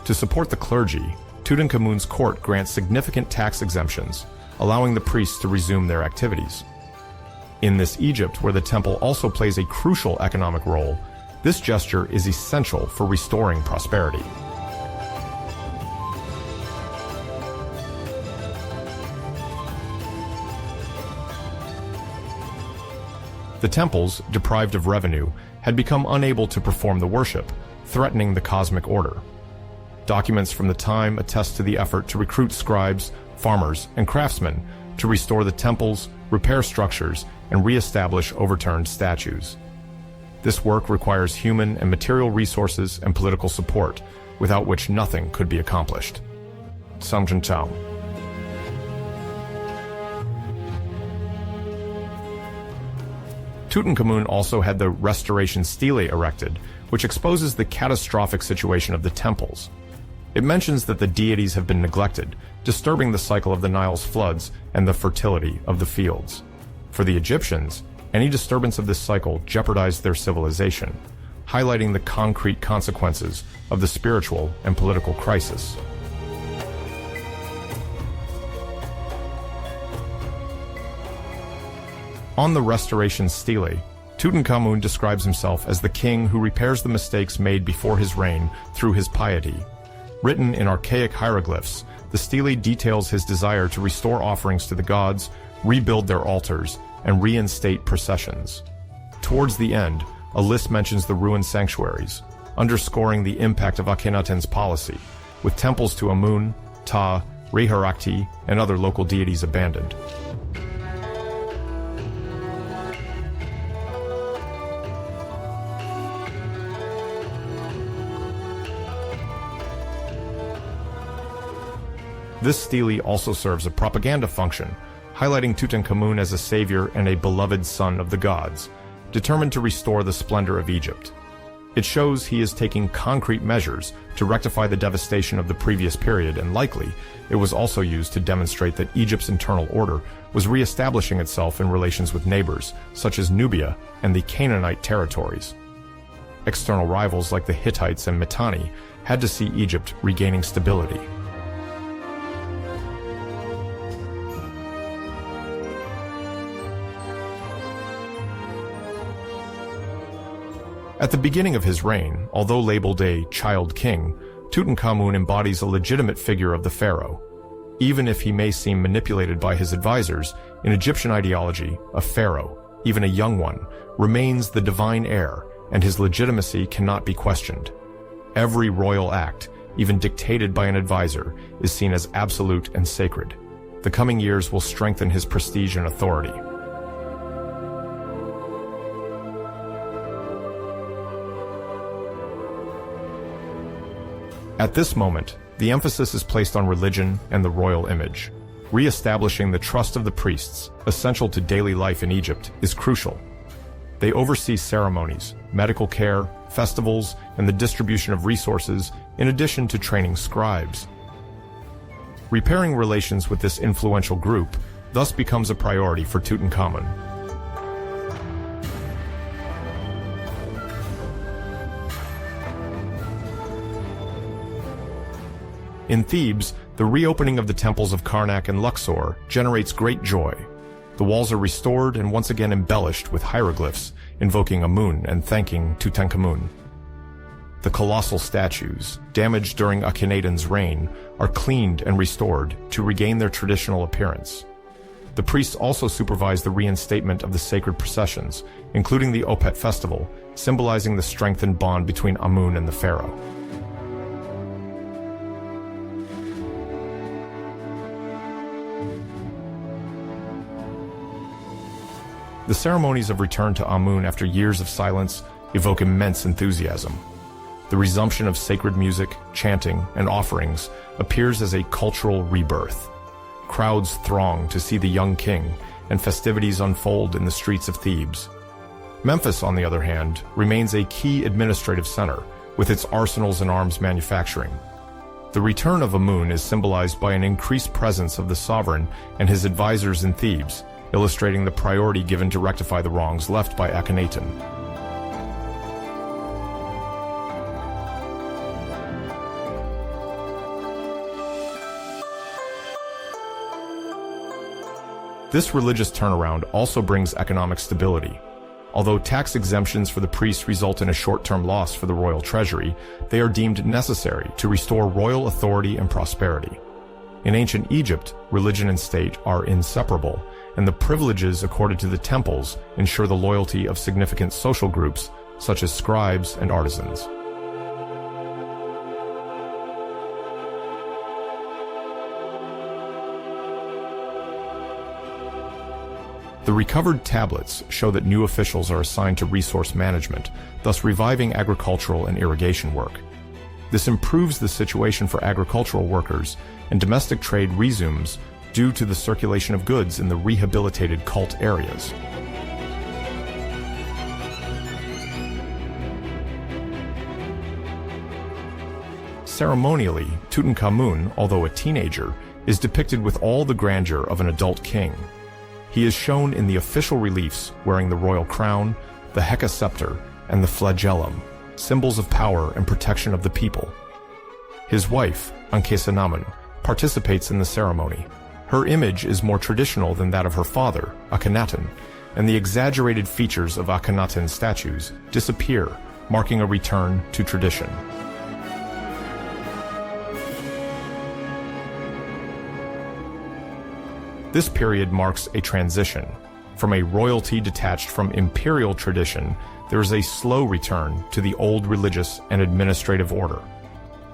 To support the clergy, Tutankhamun's court grants significant tax exemptions, allowing the priests to resume their activities. In this Egypt, where the temple also plays a crucial economic role, this gesture is essential for restoring prosperity. The temples, deprived of revenue, had become unable to perform the worship, threatening the cosmic order. Documents from the time attest to the effort to recruit scribes, farmers, and craftsmen to restore the temples, repair structures, and re-establish overturned statues. This work requires human and material resources and political support, without which nothing could be accomplished. Samjin-Tao. Tutankhamun also had the restoration stele erected, which exposes the catastrophic situation of the temples. It mentions that the deities have been neglected, disturbing the cycle of the Nile's floods and the fertility of the fields. For the Egyptians, any disturbance of this cycle jeopardized their civilization, highlighting the concrete consequences of the spiritual and political crisis. On the restoration stele, Tutankhamun describes himself as the king who repairs the mistakes made before his reign through his piety. Written in archaic hieroglyphs, the stele details his desire to restore offerings to the gods, rebuild their altars, and reinstate processions. Towards the end, a list mentions the ruined sanctuaries, underscoring the impact of Akhenaten's policy, with temples to Amun, Ta, Reharakti, and other local deities abandoned. This stele also serves a propaganda function, highlighting Tutankhamun as a savior and a beloved son of the gods, determined to restore the splendor of Egypt. It shows he is taking concrete measures to rectify the devastation of the previous period, and likely, it was also used to demonstrate that Egypt's internal order was re-establishing itself in relations with neighbors, such as Nubia and the Canaanite territories. external rivals like the Hittites and Mitanni had to see Egypt regaining stability. At the beginning of his reign, although labeled a child king, Tutankhamun embodies a legitimate figure of the pharaoh. Even if he may seem manipulated by his advisors, in Egyptian ideology, a pharaoh, even a young one, remains the divine heir, and his legitimacy cannot be questioned. Every royal act, even dictated by an advisor, is seen as absolute and sacred. The coming years will strengthen his prestige and authority. At this moment, the emphasis is placed on religion and the royal image. Re-establishing the trust of the priests, essential to daily life in Egypt, is crucial. They oversee ceremonies, medical care, festivals, and the distribution of resources, in addition to training scribes. Repairing relations with this influential group thus becomes a priority for Tutankhamun. In Thebes, the reopening of the temples of Karnak and Luxor generates great joy. The walls are restored and once again embellished with hieroglyphs, invoking Amun and thanking Tutankhamun. The colossal statues, damaged during Akhenaten's reign, are cleaned and restored to regain their traditional appearance. The priests also supervise the reinstatement of the sacred processions, including the OPET festival, symbolizing the strengthened bond between Amun and the pharaoh. The ceremonies of return to Amun after years of silence evoke immense enthusiasm. The resumption of sacred music, chanting, and offerings appears as a cultural rebirth. Crowds throng to see the young king, and festivities unfold in the streets of Thebes. Memphis, on the other hand, remains a key administrative center, with its arsenals and arms manufacturing. The return of Amun is symbolized by an increased presence of the sovereign and his advisors in Thebes, illustrating the priority given to rectify the wrongs left by Akhenaten. This religious turnaround also brings economic stability. Although tax exemptions for the priests result in a short-term loss for the royal treasury, they are deemed necessary to restore royal authority and prosperity. In ancient Egypt, religion and state are inseparable, and the privileges accorded to the temples ensure the loyalty of significant social groups, such as scribes and artisans. The recovered tablets show that new officials are assigned to resource management, thus reviving agricultural and irrigation work. This improves the situation for agricultural workers, and domestic trade resumes due to the circulation of goods in the rehabilitated cult areas. Ceremonially, Tutankhamun, although a teenager, is depicted with all the grandeur of an adult king. He is shown in the official reliefs wearing the royal crown, the Heka scepter, and the flagellum, symbols of power and protection of the people. His wife, Akhenaten, participates in the ceremony. Her image is more traditional than that of her father, Akhenaten, and the exaggerated features of Akhenaten's statues disappear, marking a return to tradition. This period marks a transition. From a royalty detached from imperial tradition, there is a slow return to the old religious and administrative order.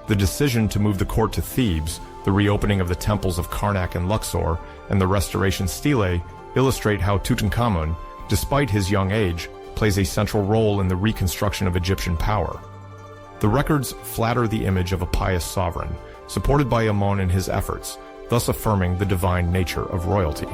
The decision to move the court to Thebes, the reopening of the temples of Karnak and Luxor, and the restoration stelae illustrate how Tutankhamun, despite his young age, plays a central role in the reconstruction of Egyptian power. The records flatter the image of a pious sovereign, supported by Amun in his efforts, thus affirming the divine nature of royalty.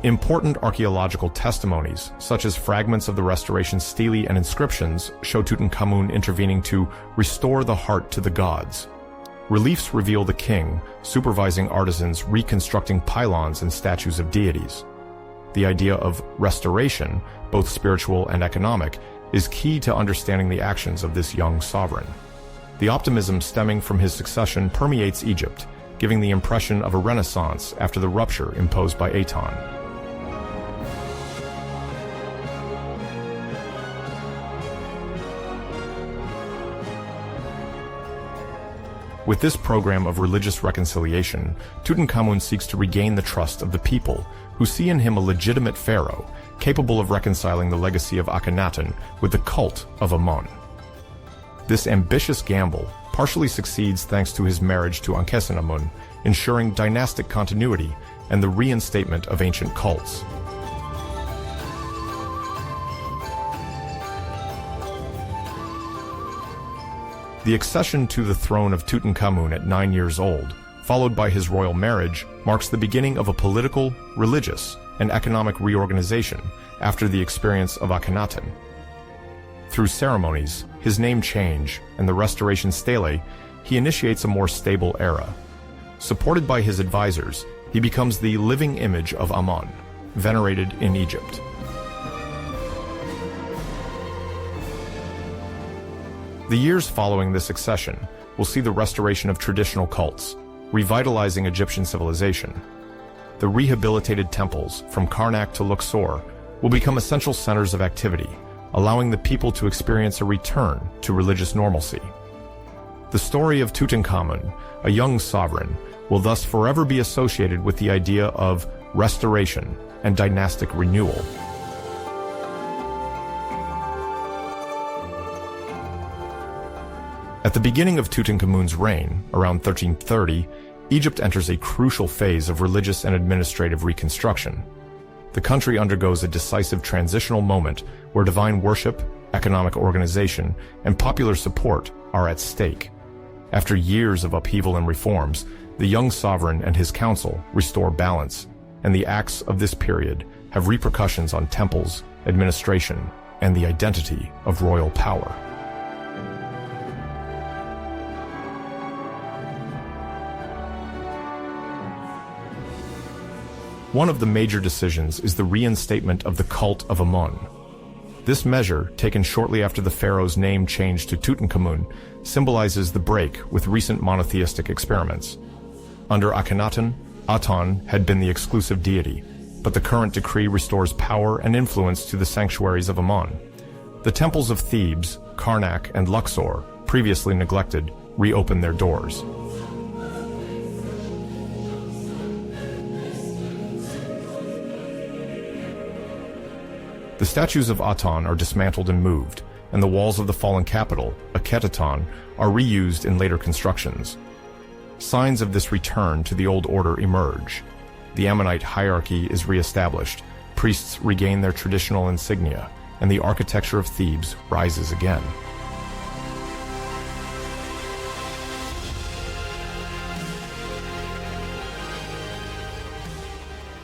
Important archaeological testimonies, such as fragments of the restoration stelae and inscriptions, show Tutankhamun intervening to restore the heart to the gods. Reliefs reveal the king, supervising artisans reconstructing pylons and statues of deities. The idea of restoration, both spiritual and economic, is key to understanding the actions of this young sovereign. The optimism stemming from his succession permeates Egypt, giving the impression of a renaissance after the rupture imposed by Aten. With this program of religious reconciliation, Tutankhamun seeks to regain the trust of the people, who see in him a legitimate pharaoh, capable of reconciling the legacy of Akhenaten with the cult of Amun. This ambitious gamble partially succeeds thanks to his marriage to Amun, ensuring dynastic continuity and the reinstatement of ancient cults. The accession to the throne of Tutankhamun at 9 years old, followed by his royal marriage, marks the beginning of a political, religious, and economic reorganization after the experience of Akhenaten. Through ceremonies, his name change, and the restoration stele, he initiates a more stable era. Supported by his advisors, he becomes the living image of Amun, venerated in Egypt. The years following this accession will see the restoration of traditional cults, revitalizing Egyptian civilization. The rehabilitated temples, from Karnak to Luxor, will become essential centers of activity, allowing the people to experience a return to religious normalcy. The story of Tutankhamun, a young sovereign, will thus forever be associated with the idea of restoration and dynastic renewal. At the beginning of Tutankhamun's reign, around 1330, Egypt enters a crucial phase of religious and administrative reconstruction. The country undergoes a decisive transitional moment where divine worship, economic organization, and popular support are at stake. After years of upheaval and reforms, the young sovereign and his council restore balance, and the acts of this period have repercussions on temples, administration, and the identity of royal power. One of the major decisions is the reinstatement of the cult of Amun. This measure, taken shortly after the pharaoh's name change to Tutankhamun, symbolizes the break with recent monotheistic experiments. Under Akhenaten, Aten had been the exclusive deity, but the current decree restores power and influence to the sanctuaries of Amun. The temples of Thebes, Karnak, and Luxor, previously neglected, reopen their doors. The statues of Aten are dismantled and moved, and the walls of the fallen capital, Akhenaten, are reused in later constructions. Signs of this return to the old order emerge. The Ammonite hierarchy is re-established, priests regain their traditional insignia, and the architecture of Thebes rises again.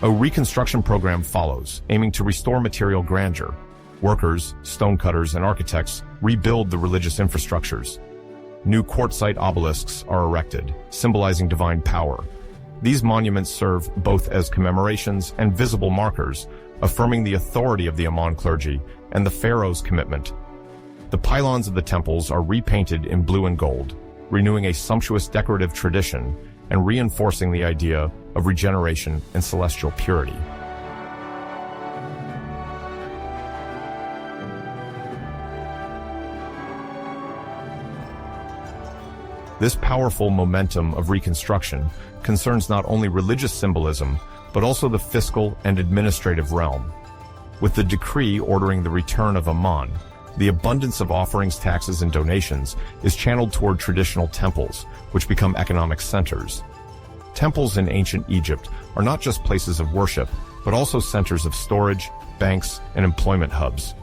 A reconstruction program follows, aiming to restore material grandeur. Workers, stonecutters, and architects rebuild the religious infrastructures. New quartzite obelisks are erected, symbolizing divine power. These monuments serve both as commemorations and visible markers, affirming the authority of the Amun clergy and the pharaoh's commitment. The pylons of the temples are repainted in blue and gold, renewing a sumptuous decorative tradition and reinforcing the idea of regeneration and celestial purity. This powerful momentum of reconstruction concerns not only religious symbolism, but also the fiscal and administrative realm. With the decree ordering the return of Amun, the abundance of offerings, taxes, and donations is channeled toward traditional temples, which become economic centers. Temples in ancient Egypt are not just places of worship, but also centers of storage, banks, and employment hubs.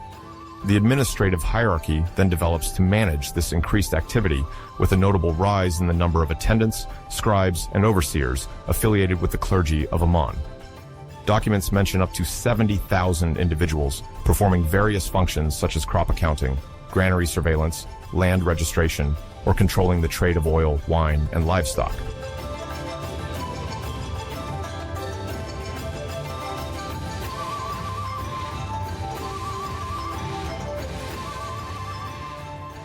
The administrative hierarchy then develops to manage this increased activity, with a notable rise in the number of attendants, scribes, and overseers affiliated with the clergy of Amun. Documents mention up to 70,000 individuals performing various functions such as crop accounting, granary surveillance, land registration, or controlling the trade of oil, wine, and livestock.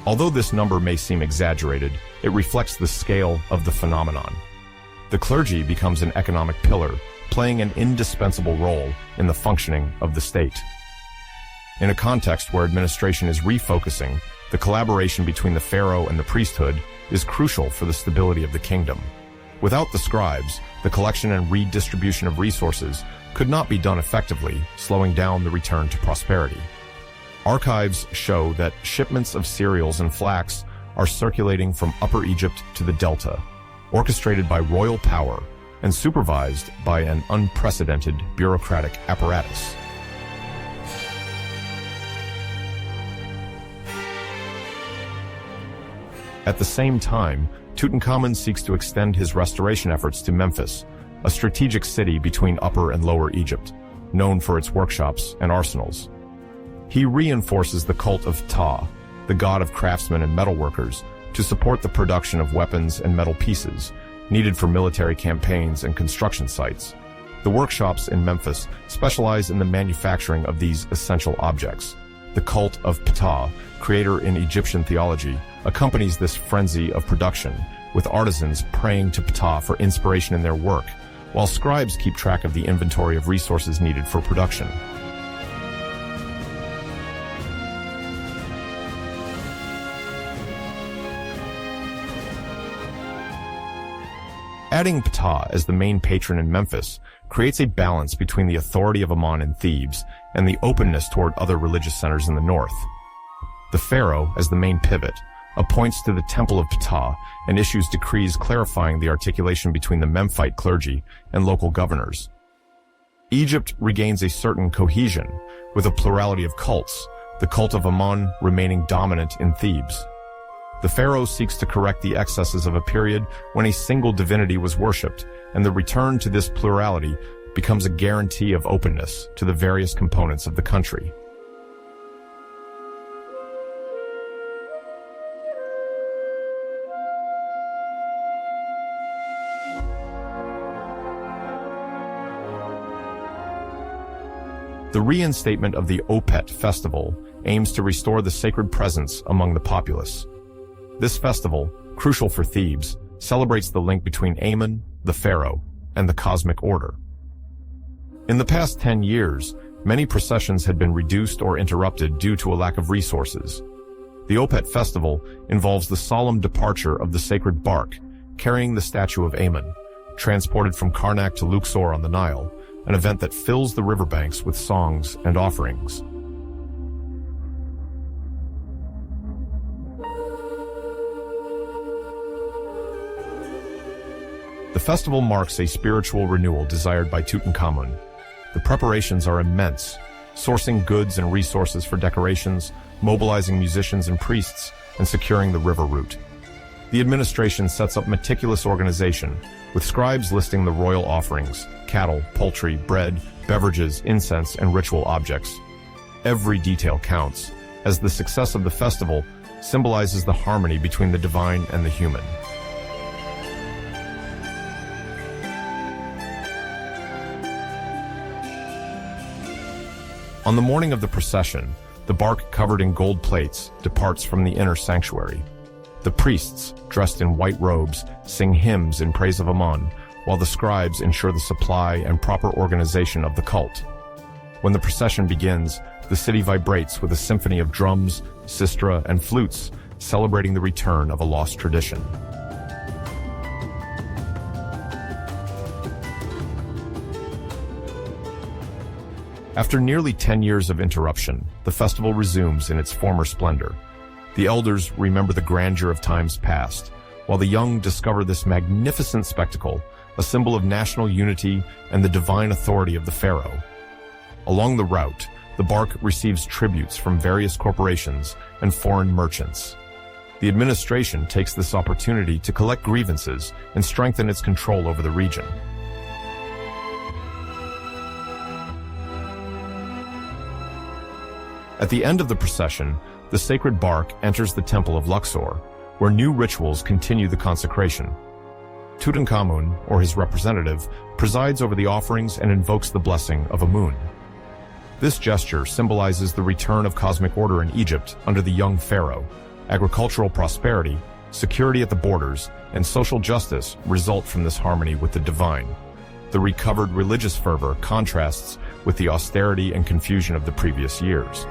Although this number may seem exaggerated, it reflects the scale of the phenomenon. The clergy becomes an economic pillar, playing an indispensable role in the functioning of the state. In a context where administration is refocusing, the collaboration between the pharaoh and the priesthood is crucial for the stability of the kingdom. Without the scribes, the collection and redistribution of resources could not be done effectively, slowing down the return to prosperity. Archives show that shipments of cereals and flax are circulating from Upper Egypt to the Delta, orchestrated by royal power and supervised by an unprecedented bureaucratic apparatus. At the same time, Tutankhamun seeks to extend his restoration efforts to Memphis, a strategic city between Upper and Lower Egypt, known for its workshops and arsenals. He reinforces the cult of Ptah, the god of craftsmen and metalworkers, to support the production of weapons and metal pieces needed for military campaigns and construction sites. The workshops in Memphis specialize in the manufacturing of these essential objects. The cult of Ptah, creator in Egyptian theology, accompanies this frenzy of production, with artisans praying to Ptah for inspiration in their work, while scribes keep track of the inventory of resources needed for production. Adding Ptah as the main patron in Memphis creates a balance between the authority of Amun in Thebes and the openness toward other religious centers in the north. The pharaoh, as the main pivot, appoints to the temple of Ptah and issues decrees clarifying the articulation between the Memphite clergy and local governors. Egypt regains a certain cohesion, with a plurality of cults, the cult of Amun remaining dominant in Thebes. The pharaoh seeks to correct the excesses of a period when a single divinity was worshipped, and the return to this plurality becomes a guarantee of openness to the various components of the country. The reinstatement of the OPET festival aims to restore the sacred presence among the populace. This festival, crucial for Thebes, celebrates the link between Amun, the pharaoh, and the cosmic order. In the past 10 years, many processions had been reduced or interrupted due to a lack of resources. The OPET festival involves the solemn departure of the sacred bark, carrying the statue of Amun, transported from Karnak to Luxor on the Nile, an event that fills the riverbanks with songs and offerings. The festival marks a spiritual renewal desired by Tutankhamun. The preparations are immense, sourcing goods and resources for decorations, mobilizing musicians and priests, and securing the river route. The administration sets up meticulous organization, with scribes listing the royal offerings, cattle, poultry, bread, beverages, incense, and ritual objects. Every detail counts, as the success of the festival symbolizes the harmony between the divine and the human. On the morning of the procession, the bark covered in gold plates departs from the inner sanctuary. The priests, dressed in white robes, sing hymns in praise of Amun, while the scribes ensure the supply and proper organization of the cult. When the procession begins, the city vibrates with a symphony of drums, sistra, and flutes, celebrating the return of a lost tradition. After nearly 10 years of interruption, the festival resumes in its former splendor. The elders remember the grandeur of times past, while the young discover this magnificent spectacle, a symbol of national unity and the divine authority of the pharaoh. Along the route, the bark receives tributes from various corporations and foreign merchants. The administration takes this opportunity to collect grievances and strengthen its control over the region. At the end of the procession, the sacred bark enters the temple of Luxor, where new rituals continue the consecration. Tutankhamun, or his representative, presides over the offerings and invokes the blessing of Amun. This gesture symbolizes the return of cosmic order in Egypt under the young pharaoh. Agricultural prosperity, security at the borders, and social justice result from this harmony with the divine. The recovered religious fervor contrasts with the austerity and confusion of the previous years.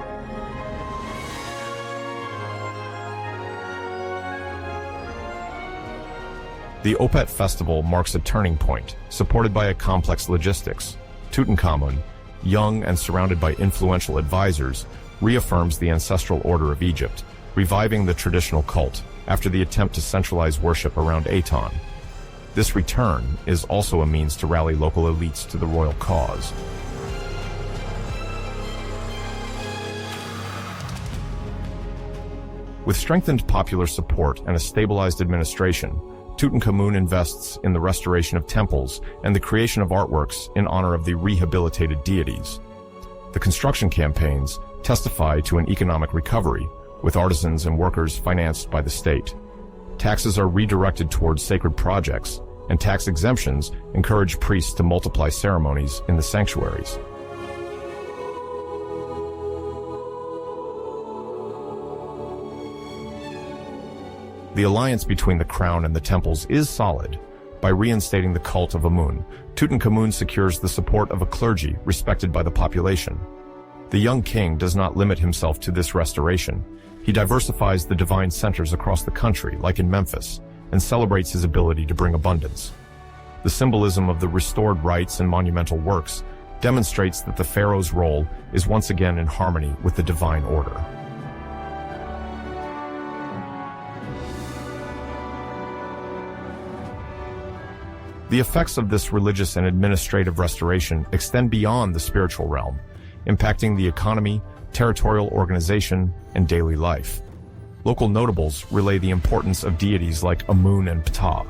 The OPET festival marks a turning point, supported by a complex logistics. Tutankhamun, young and surrounded by influential advisors, reaffirms the ancestral order of Egypt, reviving the traditional cult after the attempt to centralize worship around Aten. This return is also a means to rally local elites to the royal cause. With strengthened popular support and a stabilized administration, Tutankhamun invests in the restoration of temples and the creation of artworks in honor of the rehabilitated deities. The construction campaigns testify to an economic recovery, with artisans and workers financed by the state. Taxes are redirected towards sacred projects, and tax exemptions encourage priests to multiply ceremonies in the sanctuaries. The alliance between the crown and the temples is solid. By reinstating the cult of Amun, Tutankhamun secures the support of a clergy respected by the population. The young king does not limit himself to this restoration. He diversifies the divine centers across the country, like in Memphis, and celebrates his ability to bring abundance. The symbolism of the restored rites and monumental works demonstrates that the pharaoh's role is once again in harmony with the divine order. The effects of this religious and administrative restoration extend beyond the spiritual realm, impacting the economy, territorial organization, and daily life. Local notables relay the importance of deities like Amun and Ptah.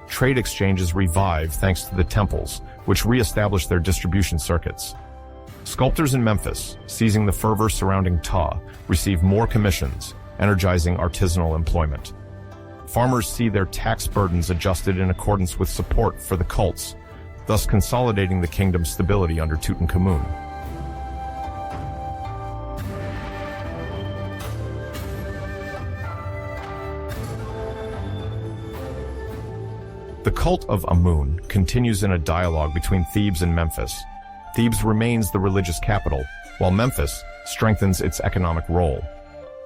Trade exchanges revive thanks to the temples, which re-establish their distribution circuits. Sculptors in Memphis, seizing the fervor surrounding Ptah, receive more commissions, energizing artisanal employment. Farmers see their tax burdens adjusted in accordance with support for the cults, thus consolidating the kingdom's stability under Tutankhamun. The cult of Amun continues in a dialogue between Thebes and Memphis. Thebes remains the religious capital, while Memphis strengthens its economic role.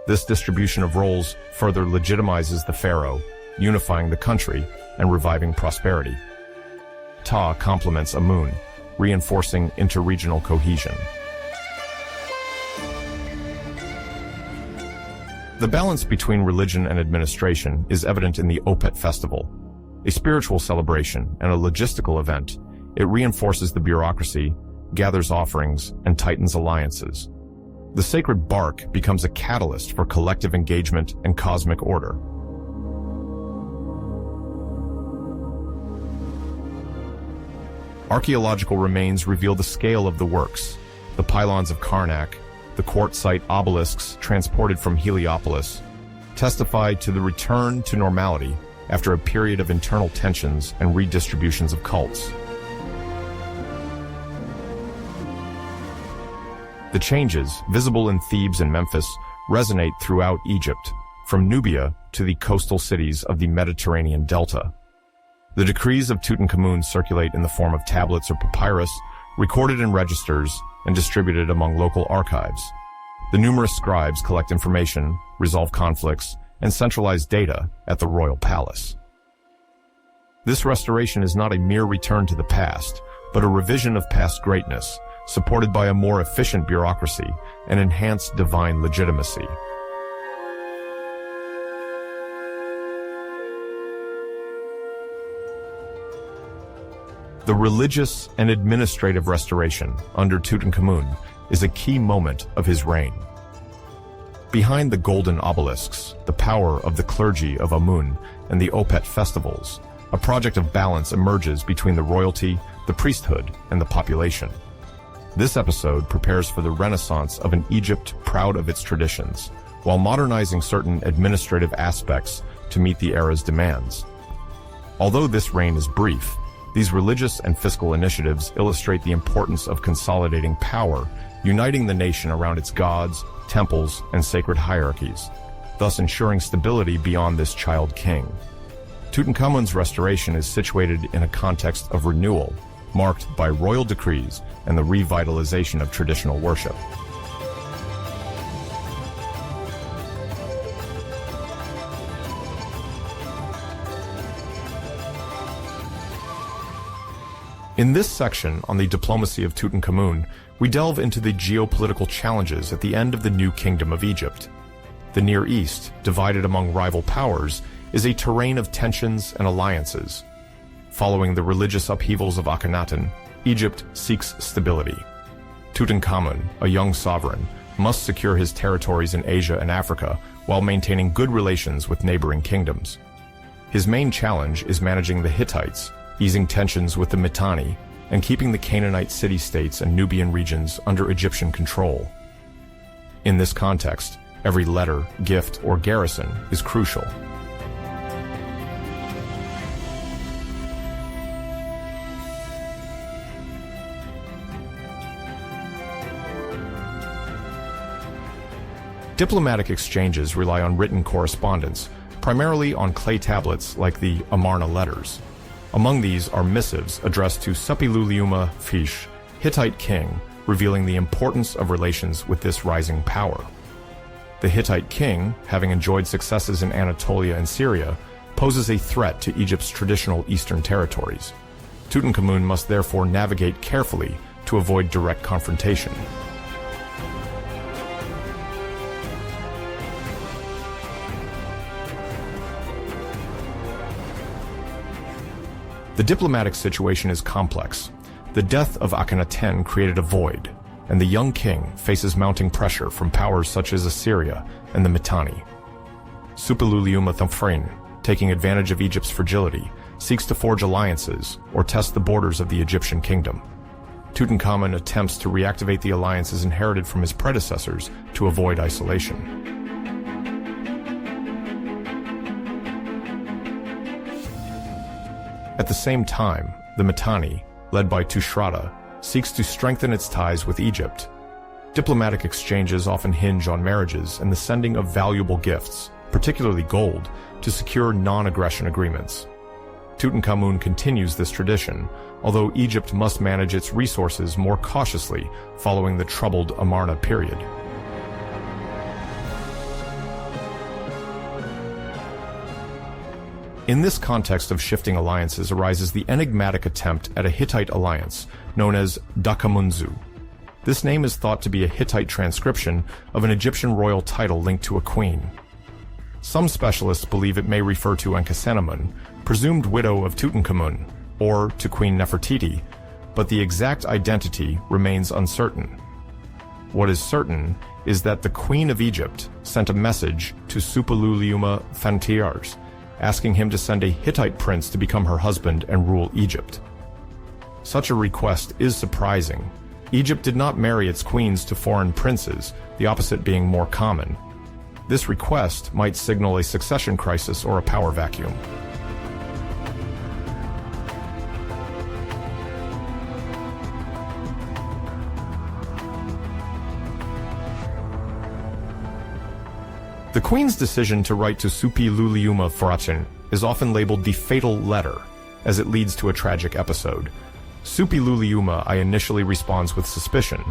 This distribution of roles further legitimizes the pharaoh, unifying the country and reviving prosperity. Ptah complements Amun, reinforcing interregional cohesion. The balance between religion and administration is evident in the OPET festival. A spiritual celebration and a logistical event, it reinforces the bureaucracy, gathers offerings, and tightens alliances. The sacred bark becomes a catalyst for collective engagement and cosmic order. Archaeological remains reveal the scale of the works. The pylons of Karnak, the quartzite obelisks transported from Heliopolis, testify to the return to normality after a period of internal tensions and redistributions of cults. The changes, visible in Thebes and Memphis, resonate throughout Egypt, from Nubia to the coastal cities of the Mediterranean Delta. The decrees of Tutankhamun circulate in the form of tablets or papyrus, recorded in registers and distributed among local archives. The numerous scribes collect information, resolve conflicts, and centralize data at the royal palace. This restoration is not a mere return to the past, but a revision of past greatness, supported by a more efficient bureaucracy and enhanced divine legitimacy. The religious and administrative restoration under Tutankhamun is a key moment of his reign. Behind the golden obelisks, the power of the clergy of Amun and the OPET festivals, a project of balance emerges between the royalty, the priesthood, and the population. This episode prepares for the renaissance of an Egypt proud of its traditions, while modernizing certain administrative aspects to meet the era's demands. Although this reign is brief, these religious and fiscal initiatives illustrate the importance of consolidating power, uniting the nation around its gods, temples, and sacred hierarchies, thus ensuring stability beyond this child king. Tutankhamun's restoration is situated in a context of renewal, marked by royal decrees and the revitalization of traditional worship. In this section on the diplomacy of Tutankhamun, we delve into the geopolitical challenges at the end of the New Kingdom of Egypt. The Near East, divided among rival powers, is a terrain of tensions and alliances. Following the religious upheavals of Akhenaten, Egypt seeks stability. Tutankhamun, a young sovereign, must secure his territories in Asia and Africa while maintaining good relations with neighboring kingdoms. His main challenge is managing the Hittites, easing tensions with the Mitanni, and keeping the Canaanite city-states and Nubian regions under Egyptian control. In this context, every letter, gift, or garrison is crucial. Diplomatic exchanges rely on written correspondence, primarily on clay tablets like the Amarna letters. Among these are missives addressed to Suppiluliuma Fish, Hittite king, revealing the importance of relations with this rising power. The Hittite king, having enjoyed successes in Anatolia and Syria, poses a threat to Egypt's traditional eastern territories. Tutankhamun must therefore navigate carefully to avoid direct confrontation. The diplomatic situation is complex. The death of Akhenaten created a void, and the young king faces mounting pressure from powers such as Assyria and the Mitanni. Suppiluliuma Thumphrine, taking advantage of Egypt's fragility, seeks to forge alliances or test the borders of the Egyptian kingdom. Tutankhamun attempts to reactivate the alliances inherited from his predecessors to avoid isolation. At the same time, the Mitanni, led by Tushratta, seeks to strengthen its ties with Egypt. Diplomatic exchanges often hinge on marriages and the sending of valuable gifts, particularly gold, to secure non-aggression agreements. Tutankhamun continues this tradition, although Egypt must manage its resources more cautiously following the troubled Amarna period. In this context of shifting alliances arises the enigmatic attempt at a Hittite alliance, known as Dakamunzu. This name is thought to be a Hittite transcription of an Egyptian royal title linked to a queen. Some specialists believe it may refer to Akhenaten, presumed widow of Tutankhamun, or to Queen Nefertiti, but the exact identity remains uncertain. What is certain is that the Queen of Egypt sent a message to Suppiluliuma Thantars, asking him to send a Hittite prince to become her husband and rule Egypt. Such a request is surprising. Egypt did not marry its queens to foreign princes, the opposite being more common. This request might signal a succession crisis or a power vacuum. The Queen's decision to write to Suppiluliuma Thantars is often labeled the fatal letter, as it leads to a tragic episode. Suppiluliuma initially responds with suspicion,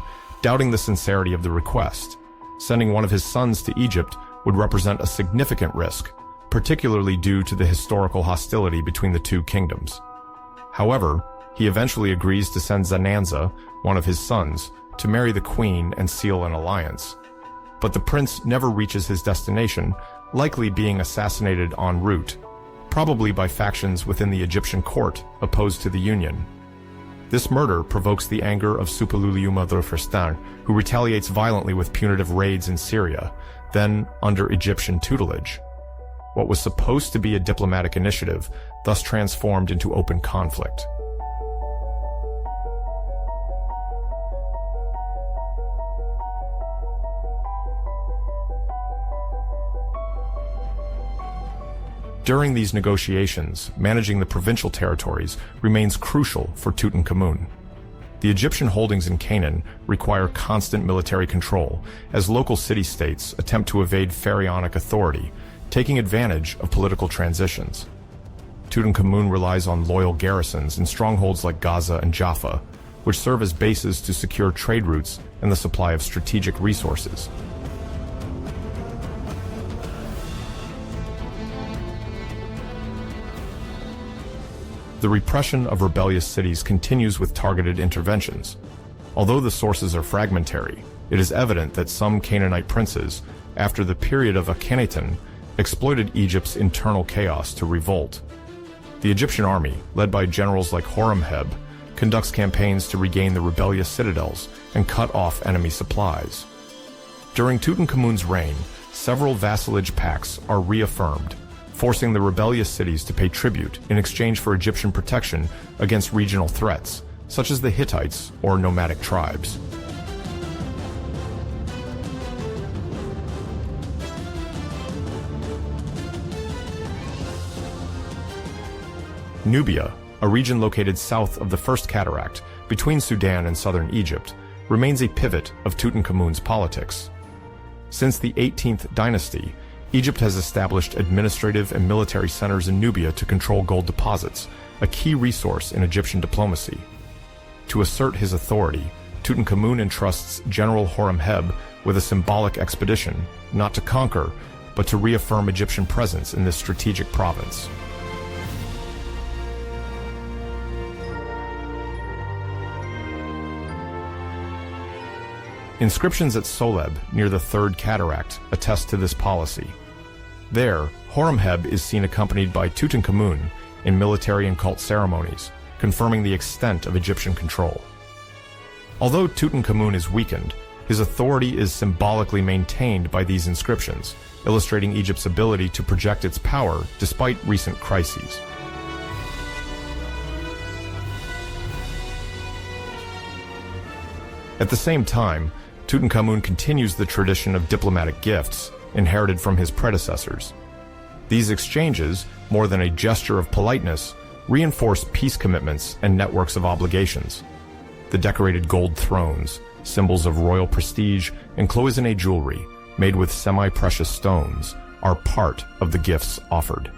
doubting the sincerity of the request. Sending one of his sons to Egypt would represent a significant risk, particularly due to the historical hostility between the two kingdoms. However, he eventually agrees to send Zananza, one of his sons, to marry the queen and seal an alliance. But the prince never reaches his destination, likely being assassinated en route, probably by factions within the Egyptian court opposed to the union. This murder provokes the anger of Suppiluliuma Thantars, who retaliates violently with punitive raids in Syria, then under Egyptian tutelage. What was supposed to be a diplomatic initiative thus transformed into open conflict. During these negotiations, managing the provincial territories remains crucial for Tutankhamun. The Egyptian holdings in Canaan require constant military control as local city-states attempt to evade pharaonic authority, taking advantage of political transitions. Tutankhamun relies on loyal garrisons in strongholds like Gaza and Jaffa, which serve as bases to secure trade routes and the supply of strategic resources. The repression of rebellious cities continues with targeted interventions. Although the sources are fragmentary, it is evident that some Canaanite princes, after the period of Akhenaten, exploited Egypt's internal chaos to revolt. The Egyptian army, led by generals like Horemheb, conducts campaigns to regain the rebellious citadels and cut off enemy supplies. During Tutankhamun's reign, several vassalage pacts are reaffirmed, forcing the rebellious cities to pay tribute in exchange for Egyptian protection against regional threats, such as the Hittites or nomadic tribes. Nubia, a region located south of the First Cataract, between Sudan and southern Egypt, remains a pivot of Tutankhamun's politics. Since the 18th dynasty, Egypt has established administrative and military centers in Nubia to control gold deposits, a key resource in Egyptian diplomacy. To assert his authority, Tutankhamun entrusts General Horemheb with a symbolic expedition, not to conquer, but to reaffirm Egyptian presence in this strategic province. Inscriptions at Soleb, near the Third Cataract, attest to this policy. There, Horemheb is seen accompanied by Tutankhamun in military and cult ceremonies, confirming the extent of Egyptian control. Although Tutankhamun is weakened, his authority is symbolically maintained by these inscriptions, illustrating Egypt's ability to project its power despite recent crises. At the same time, Tutankhamun continues the tradition of diplomatic gifts inherited from his predecessors. These exchanges, more than a gesture of politeness, reinforce peace commitments and networks of obligations. The decorated gold thrones, symbols of royal prestige, and cloisonné jewelry, made with semi-precious stones, are part of the gifts offered.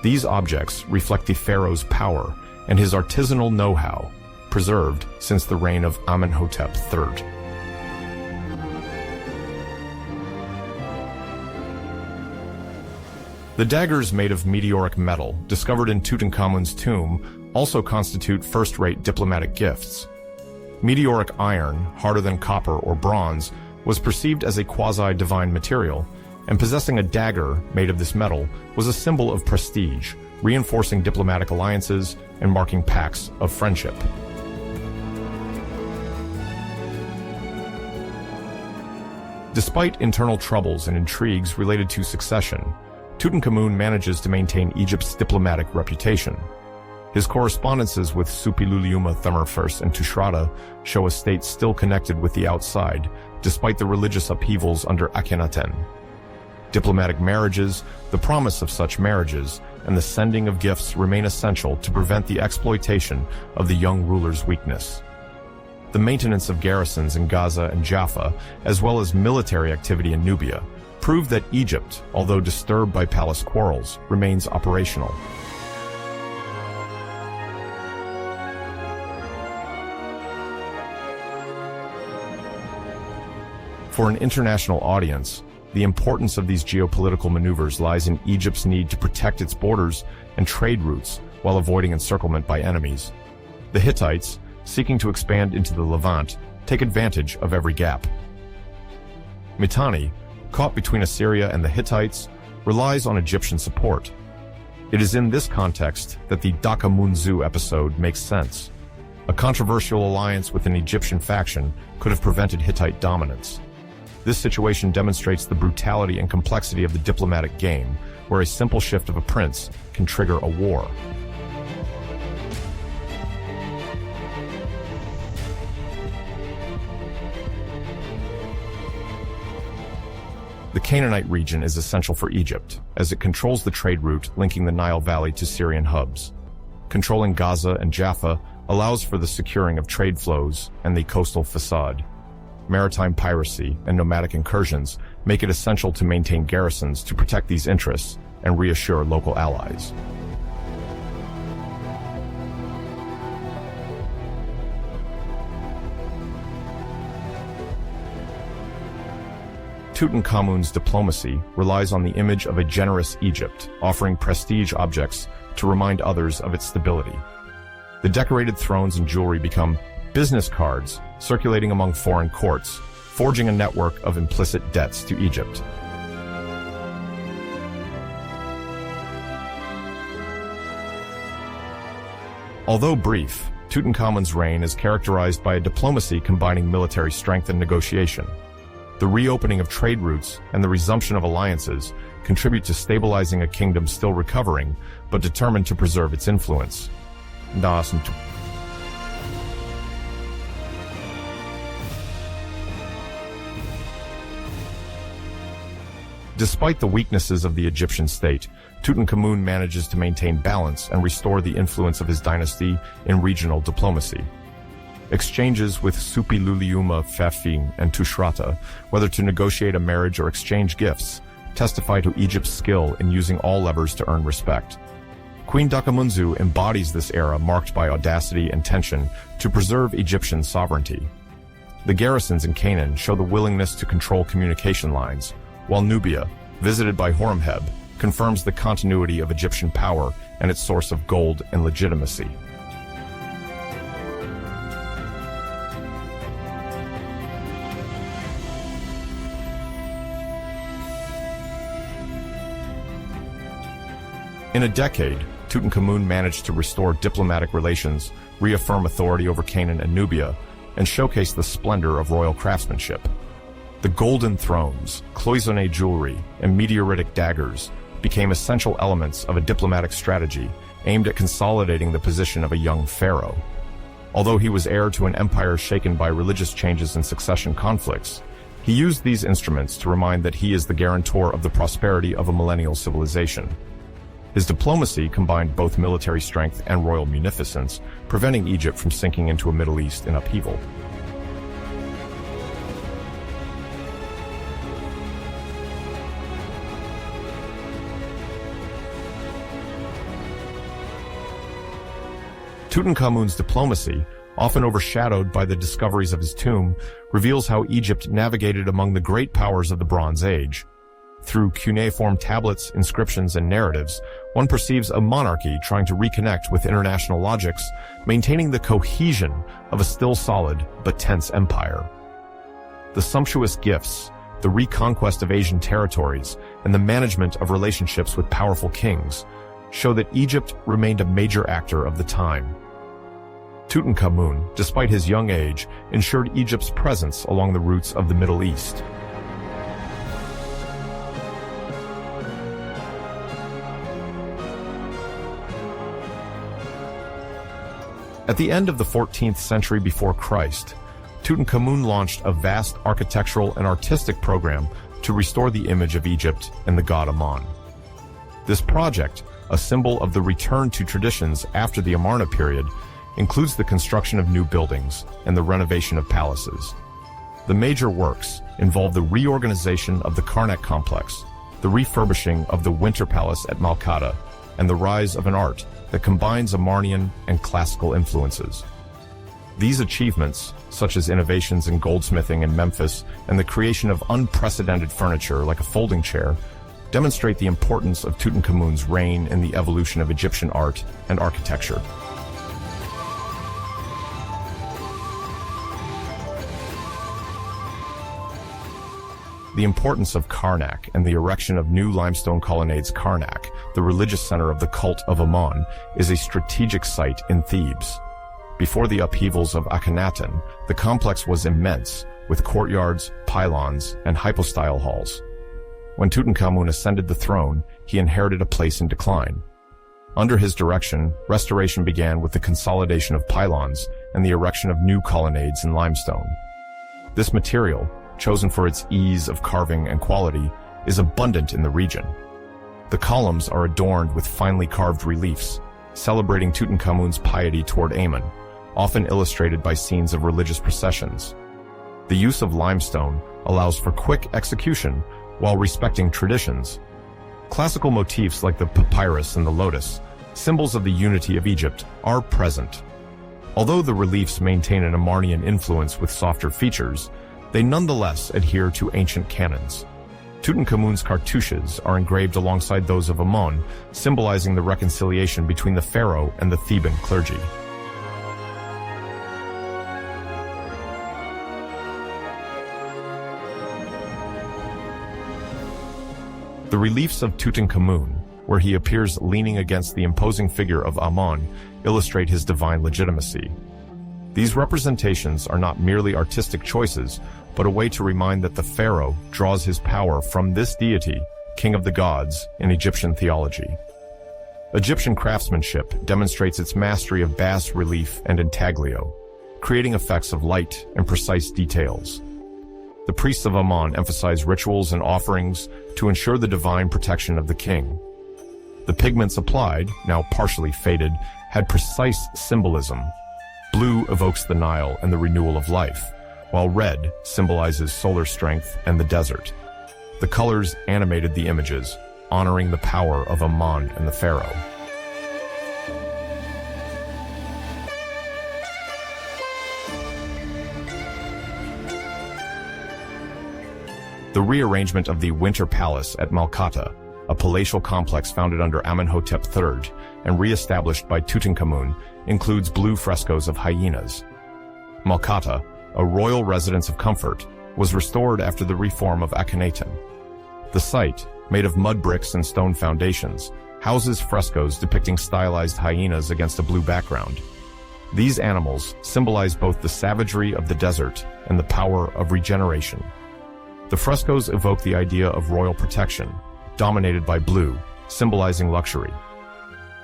These objects reflect the pharaoh's power and his artisanal know-how, preserved since the reign of Amenhotep III. The daggers made of meteoric metal, discovered in Tutankhamun's tomb, also constitute first-rate diplomatic gifts. Meteoric iron, harder than copper or bronze, was perceived as a quasi-divine material, and possessing a dagger made of this metal was a symbol of prestige, reinforcing diplomatic alliances and marking pacts of friendship. Despite internal troubles and intrigues related to succession, Tutankhamun manages to maintain Egypt's diplomatic reputation. His correspondences with Suppiluliuma I and Tushratta show a state still connected with the outside, despite the religious upheavals under Akhenaten. Diplomatic marriages, the promise of such marriages, and the sending of gifts remain essential to prevent the exploitation of the young ruler's weakness. The maintenance of garrisons in Gaza and Jaffa, as well as military activity in Nubia, prove that Egypt, although disturbed by palace quarrels, remains operational. For an international audience, the importance of these geopolitical maneuvers lies in Egypt's need to protect its borders and trade routes while avoiding encirclement by enemies. The Hittites, seeking to expand into the Levant, take advantage of every gap. Mitanni, caught between Assyria and the Hittites, relies on Egyptian support. It is in this context that the Dakamunzu episode makes sense. A controversial alliance with an Egyptian faction could have prevented Hittite dominance. This situation demonstrates the brutality and complexity of the diplomatic game, where a simple shift of a prince can trigger a war. The The Canaanite region is essential for Egypt, as it controls the trade route linking the Nile Valley to Syrian hubs. Controlling Gaza and Jaffa allows for the securing of trade flows and the coastal facade. Maritime piracy and nomadic incursions make it essential to maintain garrisons to protect these interests and reassure local allies. Tutankhamun's diplomacy relies on the image of a generous Egypt, offering prestige objects to remind others of its stability. The decorated thrones and jewelry become business cards circulating among foreign courts, forging a network of implicit debts to Egypt. Although brief, Tutankhamun's reign is characterized by a diplomacy combining military strength and negotiation. The reopening of trade routes and the resumption of alliances contribute to stabilizing a kingdom still recovering, but determined to preserve its influence. Despite the weaknesses of the Egyptian state, Tutankhamun manages to maintain balance and restore the influence of his dynasty in regional diplomacy. Exchanges with Suppiluliuma Fafin and Tushratta, whether to negotiate a marriage or exchange gifts, testify to Egypt's skill in using all levers to earn respect. Queen Dakamunzu embodies this era marked by audacity and tension to preserve Egyptian sovereignty. The garrisons in Canaan show the willingness to control communication lines, while Nubia, visited by Horemheb, confirms the continuity of Egyptian power and its source of gold and legitimacy. In a decade, Tutankhamun managed to restore diplomatic relations, reaffirm authority over Canaan and Nubia, and showcase the splendor of royal craftsmanship. The golden thrones, cloisonné jewelry, and meteoritic daggers became essential elements of a diplomatic strategy aimed at consolidating the position of a young pharaoh. Although he was heir to an empire shaken by religious changes and succession conflicts, he used these instruments to remind that he is the guarantor of the prosperity of a millennial civilization. His diplomacy combined both military strength and royal munificence, preventing Egypt from sinking into a Middle East in upheaval. Tutankhamun's diplomacy, often overshadowed by the discoveries of his tomb, reveals how Egypt navigated among the great powers of the Bronze Age. Through cuneiform tablets, inscriptions, and narratives, one perceives a monarchy trying to reconnect with international logics, maintaining the cohesion of a still solid but tense empire. The sumptuous gifts, the reconquest of Asian territories, and the management of relationships with powerful kings show that Egypt remained a major actor of the time. Tutankhamun, despite his young age, ensured Egypt's presence along the routes of the Middle East. At the end of the 14th century before Christ, Tutankhamun launched a vast architectural and artistic program to restore the image of Egypt and the god Amun. This project, a symbol of the return to traditions after the Amarna period, includes the construction of new buildings and the renovation of palaces. The major works involve the reorganization of the Karnak complex, the refurbishing of the Winter Palace at Malkata, and the rise of an art that combines Amarnian and classical influences. These achievements, such as innovations in goldsmithing in Memphis and the creation of unprecedented furniture like a folding chair, demonstrate the importance of Tutankhamun's reign in the evolution of Egyptian art and architecture. The importance of Karnak and the erection of new limestone colonnades. Karnak, the religious center of the cult of Amun, is a strategic site in Thebes. Before the upheavals of Akhenaten, the complex was immense, with courtyards, pylons, and hypostyle halls. When Tutankhamun ascended the throne, he inherited a place in decline. Under his direction, restoration began with the consolidation of pylons and the erection of new colonnades in limestone. This material, chosen for its ease of carving and quality, is abundant in the region. The columns are adorned with finely carved reliefs, celebrating Tutankhamun's piety toward Amun, often illustrated by scenes of religious processions. The use of limestone allows for quick execution while respecting traditions. Classical motifs like the papyrus and the lotus, symbols of the unity of Egypt, are present. Although the reliefs maintain an Amarnian influence with softer features, they nonetheless adhere to ancient canons. Tutankhamun's cartouches are engraved alongside those of Amun, symbolizing the reconciliation between the pharaoh and the Theban clergy. The reliefs of Tutankhamun, where he appears leaning against the imposing figure of Amun, illustrate his divine legitimacy. These representations are not merely artistic choices, but a way to remind that the pharaoh draws his power from this deity, king of the gods, in Egyptian theology. Egyptian craftsmanship demonstrates its mastery of bas relief and intaglio, creating effects of light and precise details. The priests of Amun emphasize rituals and offerings to ensure the divine protection of the king. The pigments applied, now partially faded, had precise symbolism. Blue evokes the Nile and the renewal of life, while red symbolizes solar strength and the desert. The colors animated the images, honoring the power of Amun and the pharaoh. The rearrangement of the Winter Palace at Malkata, a palatial complex founded under Amenhotep III and re-established by Tutankhamun, includes blue frescoes of hyenas. Malkata, a royal residence of comfort, was restored after the reform of Akhenaten. The site, made of mud bricks and stone foundations, houses frescoes depicting stylized hyenas against a blue background. These animals symbolize both the savagery of the desert and the power of regeneration. The frescoes evoke the idea of royal protection, dominated by blue, symbolizing luxury.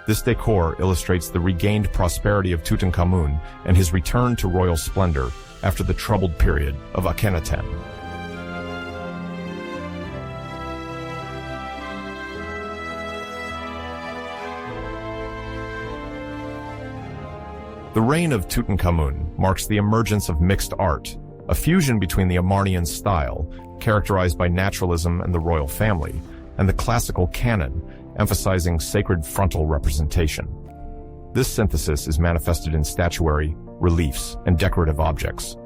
This decor illustrates the regained prosperity of Tutankhamun and his return to royal splendor after the troubled period of Akhenaten. The reign of Tutankhamun marks the emergence of mixed art, a fusion between the Amarnian style, characterized by naturalism and the royal family, and the classical canon, emphasizing sacred frontal representation. This synthesis is manifested in statuary, reliefs, and decorative objects.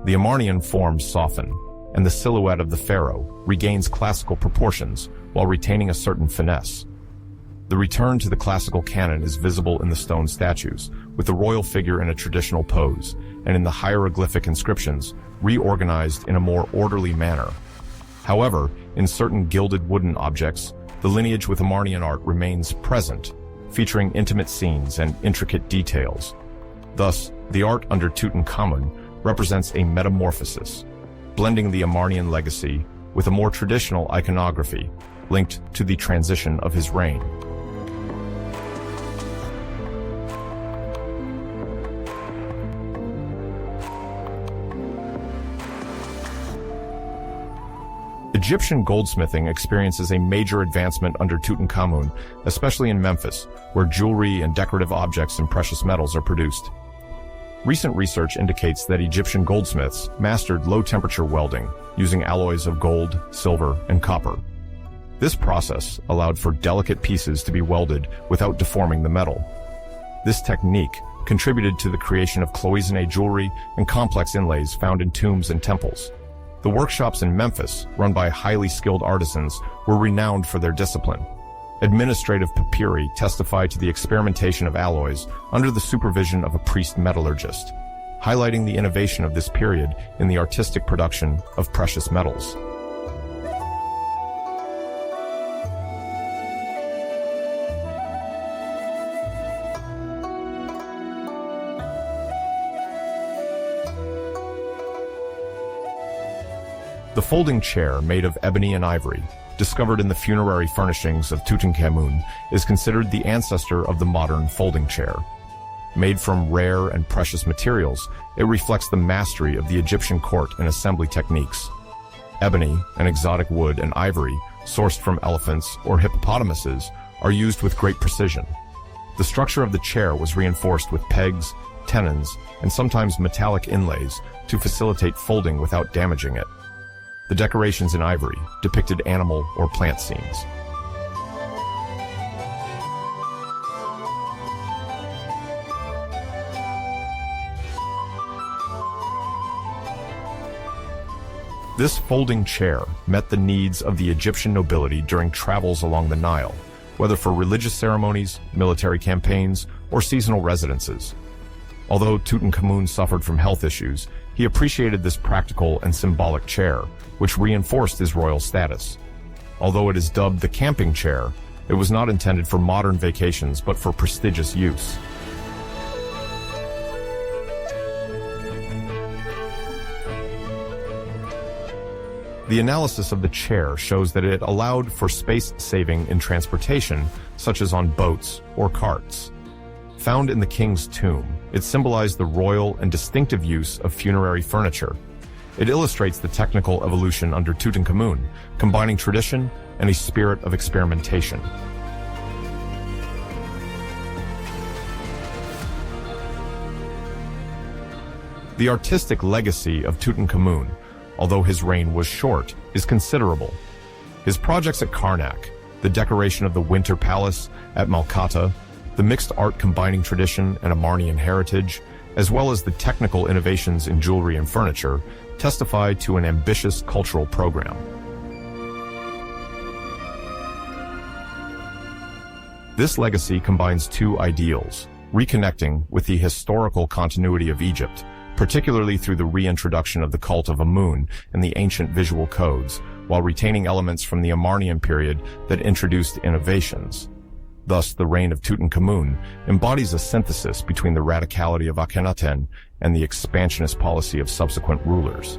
The Amarnian forms soften, and the silhouette of the pharaoh regains classical proportions while retaining a certain finesse. The return to the classical canon is visible in the stone statues, with the royal figure in a traditional pose, and in the hieroglyphic inscriptions, reorganized in a more orderly manner. However, in certain gilded wooden objects, the lineage with Amarnian art remains present, featuring intimate scenes and intricate details. Thus, the art under Tutankhamun represents a metamorphosis, blending the Amarnian legacy with a more traditional iconography linked to the transition of his reign. Egyptian goldsmithing experiences a major advancement under Tutankhamun, especially in Memphis, where jewelry and decorative objects and precious metals are produced. Recent research indicates that Egyptian goldsmiths mastered low-temperature welding using alloys of gold, silver, and copper. This process allowed for delicate pieces to be welded without deforming the metal. This technique contributed to the creation of cloisonné jewelry and complex inlays found in tombs and temples. The workshops in Memphis, run by highly skilled artisans, were renowned for their discipline. Administrative papyri testify to the experimentation of alloys under the supervision of a priest metallurgist, highlighting the innovation of this period in the artistic production of precious metals. The folding chair, made of ebony and ivory, discovered in the funerary furnishings of Tutankhamun, is considered the ancestor of the modern folding chair. Made from rare and precious materials, it reflects the mastery of the Egyptian court and assembly techniques. Ebony, an exotic wood, and ivory sourced from elephants or hippopotamuses, are used with great precision. The structure of the chair was reinforced with pegs, tenons, and sometimes metallic inlays to facilitate folding without damaging it. The decorations in ivory depicted animal or plant scenes. This folding chair met the needs of the Egyptian nobility during travels along the Nile, whether for religious ceremonies, military campaigns, or seasonal residences. Although Tutankhamun suffered from health issues, he appreciated this practical and symbolic chair, which reinforced his royal status. Although it is dubbed the camping chair, it was not intended for modern vacations but for prestigious use. The analysis of the chair shows that it allowed for space saving in transportation, such as on boats or carts. Found in the king's tomb, it symbolized the royal and distinctive use of funerary furniture. It illustrates the technical evolution under Tutankhamun, combining tradition and a spirit of experimentation. The artistic legacy of Tutankhamun, although his reign was short, is considerable. His projects at Karnak, the decoration of the Winter Palace at Malkata, the mixed art combining tradition and Amarnian heritage, as well as the technical innovations in jewelry and furniture, testify to an ambitious cultural program. This legacy combines two ideals: reconnecting with the historical continuity of Egypt, particularly through the reintroduction of the cult of Amun and the ancient visual codes, while retaining elements from the Amarnian period that introduced innovations. Thus, the reign of Tutankhamun embodies a synthesis between the radicality of Akhenaten and the expansionist policy of subsequent rulers.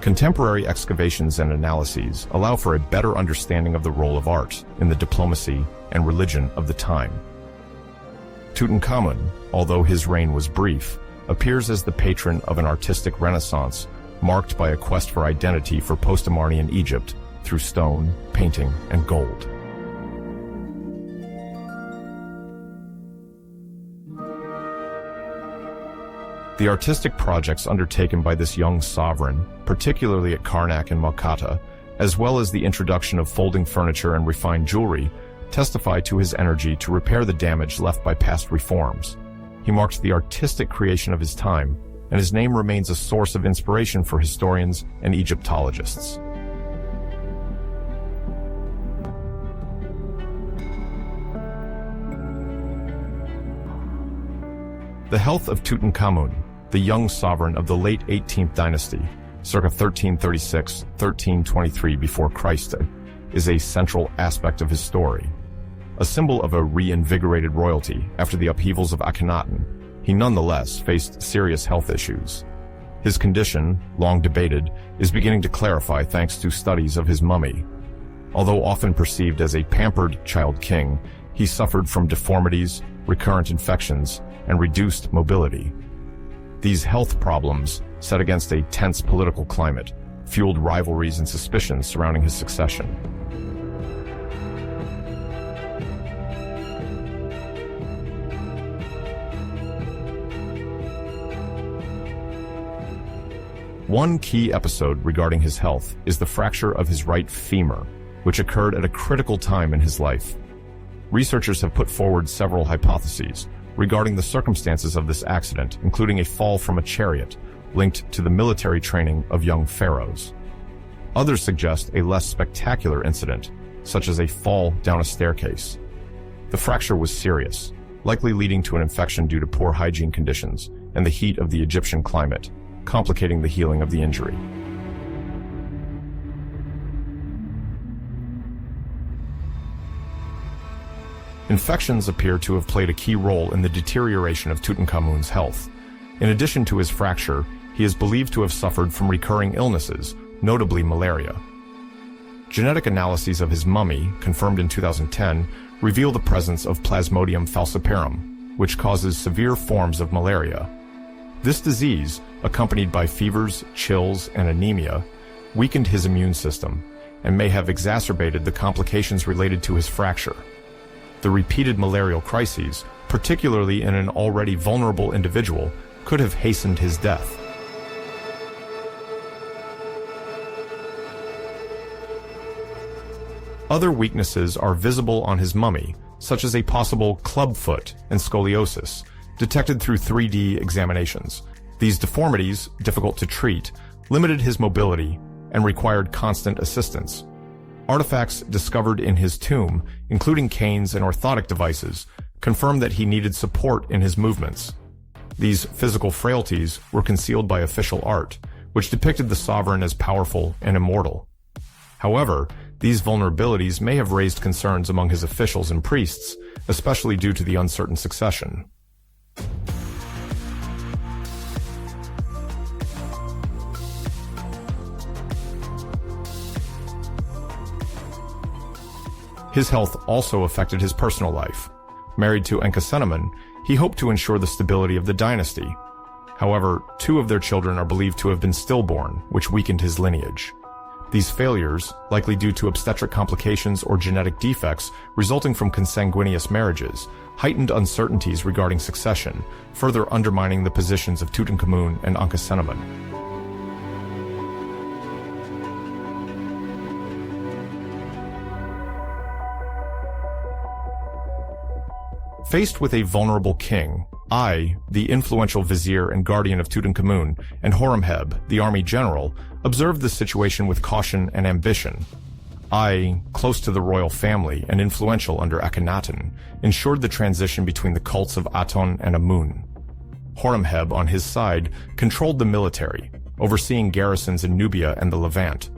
Contemporary excavations and analyses allow for a better understanding of the role of art in the diplomacy and religion of the time. Tutankhamun, although his reign was brief, appears as the patron of an artistic renaissance marked by a quest for identity for post-Amarnian Egypt through stone, painting, and gold. The artistic projects undertaken by this young sovereign, particularly at Karnak and Malkata, as well as the introduction of folding furniture and refined jewelry, testify to his energy to repair the damage left by past reforms. He marked the artistic creation of his time, and his name remains a source of inspiration for historians and Egyptologists. The health of Tutankhamun, the young sovereign of the late 18th dynasty, circa 1336-1323 before Christ, is a central aspect of his story. A symbol of a reinvigorated royalty after the upheavals of Akhenaten, he nonetheless faced serious health issues. His condition, long debated, is beginning to clarify thanks to studies of his mummy. Although often perceived as a pampered child king, he suffered from deformities, recurrent infections, and reduced mobility. These health problems, set against a tense political climate, fueled rivalries and suspicions surrounding his succession. One key episode regarding his health is the fracture of his right femur, which occurred at a critical time in his life. Researchers have put forward several hypotheses regarding the circumstances of this accident, including a fall from a chariot linked to the military training of young pharaohs. Others suggest a less spectacular incident, such as a fall down a staircase. The fracture was serious, likely leading to an infection due to poor hygiene conditions and the heat of the Egyptian climate, complicating the healing of the injury. Infections appear to have played a key role in the deterioration of Tutankhamun's health. In addition to his fracture, he is believed to have suffered from recurring illnesses, notably malaria. Genetic analyses of his mummy, confirmed in 2010, reveal the presence of Plasmodium falciparum, which causes severe forms of malaria. This disease, accompanied by fevers, chills, and anemia, weakened his immune system and may have exacerbated the complications related to his fracture. The repeated malarial crises, particularly in an already vulnerable individual, could have hastened his death. Other weaknesses are visible on his mummy, such as a possible clubfoot and scoliosis, detected through 3D examinations. These deformities, difficult to treat, limited his mobility and required constant assistance. Artifacts discovered in his tomb, including canes and orthotic devices, confirm that he needed support in his movements. These physical frailties were concealed by official art, which depicted the sovereign as powerful and immortal. However, these vulnerabilities may have raised concerns among his officials and priests, especially due to the uncertain succession. His health also affected his personal life. Married to Akhenaten, he hoped to ensure the stability of the dynasty. However, 2 of their children are believed to have been stillborn, which weakened his lineage. These failures, likely due to obstetric complications or genetic defects resulting from consanguineous marriages, heightened uncertainties regarding succession, further undermining the positions of Tutankhamun and Akhenaten. Faced with a vulnerable king, Ay, the influential vizier and guardian of Tutankhamun, and Horemheb, the army general, observed the situation with caution and ambition. Ay, close to the royal family and influential under Akhenaten, ensured the transition between the cults of Aten and Amun. Horemheb, on his side, controlled the military, overseeing garrisons in Nubia and the Levant.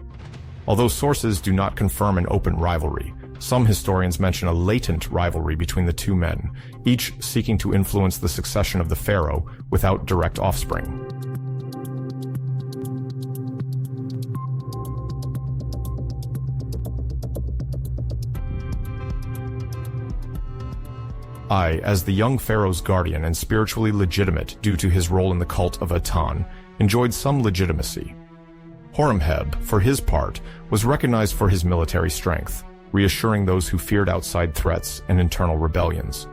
Although sources do not confirm an open rivalry, some historians mention a latent rivalry between the 2 men, each seeking to influence the succession of the pharaoh without direct offspring. Ay, as the young pharaoh's guardian and spiritually legitimate due to his role in the cult of Aten, enjoyed some legitimacy. Horemheb, for his part, was recognized for his military strength, reassuring those who feared outside threats and internal rebellions.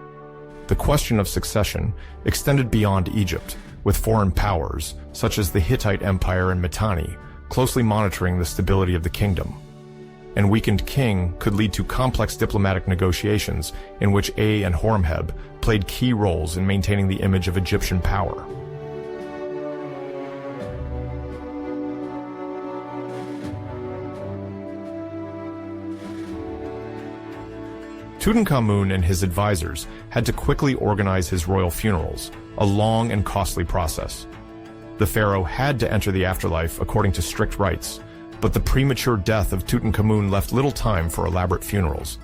The question of succession extended beyond Egypt, with foreign powers, such as the Hittite Empire and Mitanni, closely monitoring the stability of the kingdom. An weakened king could lead to complex diplomatic negotiations in which Ay and Horemheb played key roles in maintaining the image of Egyptian power. Tutankhamun and his advisors had to quickly organize his royal funerals, a long and costly process. The pharaoh had to enter the afterlife according to strict rites, but the premature death of Tutankhamun left little time for elaborate funerals.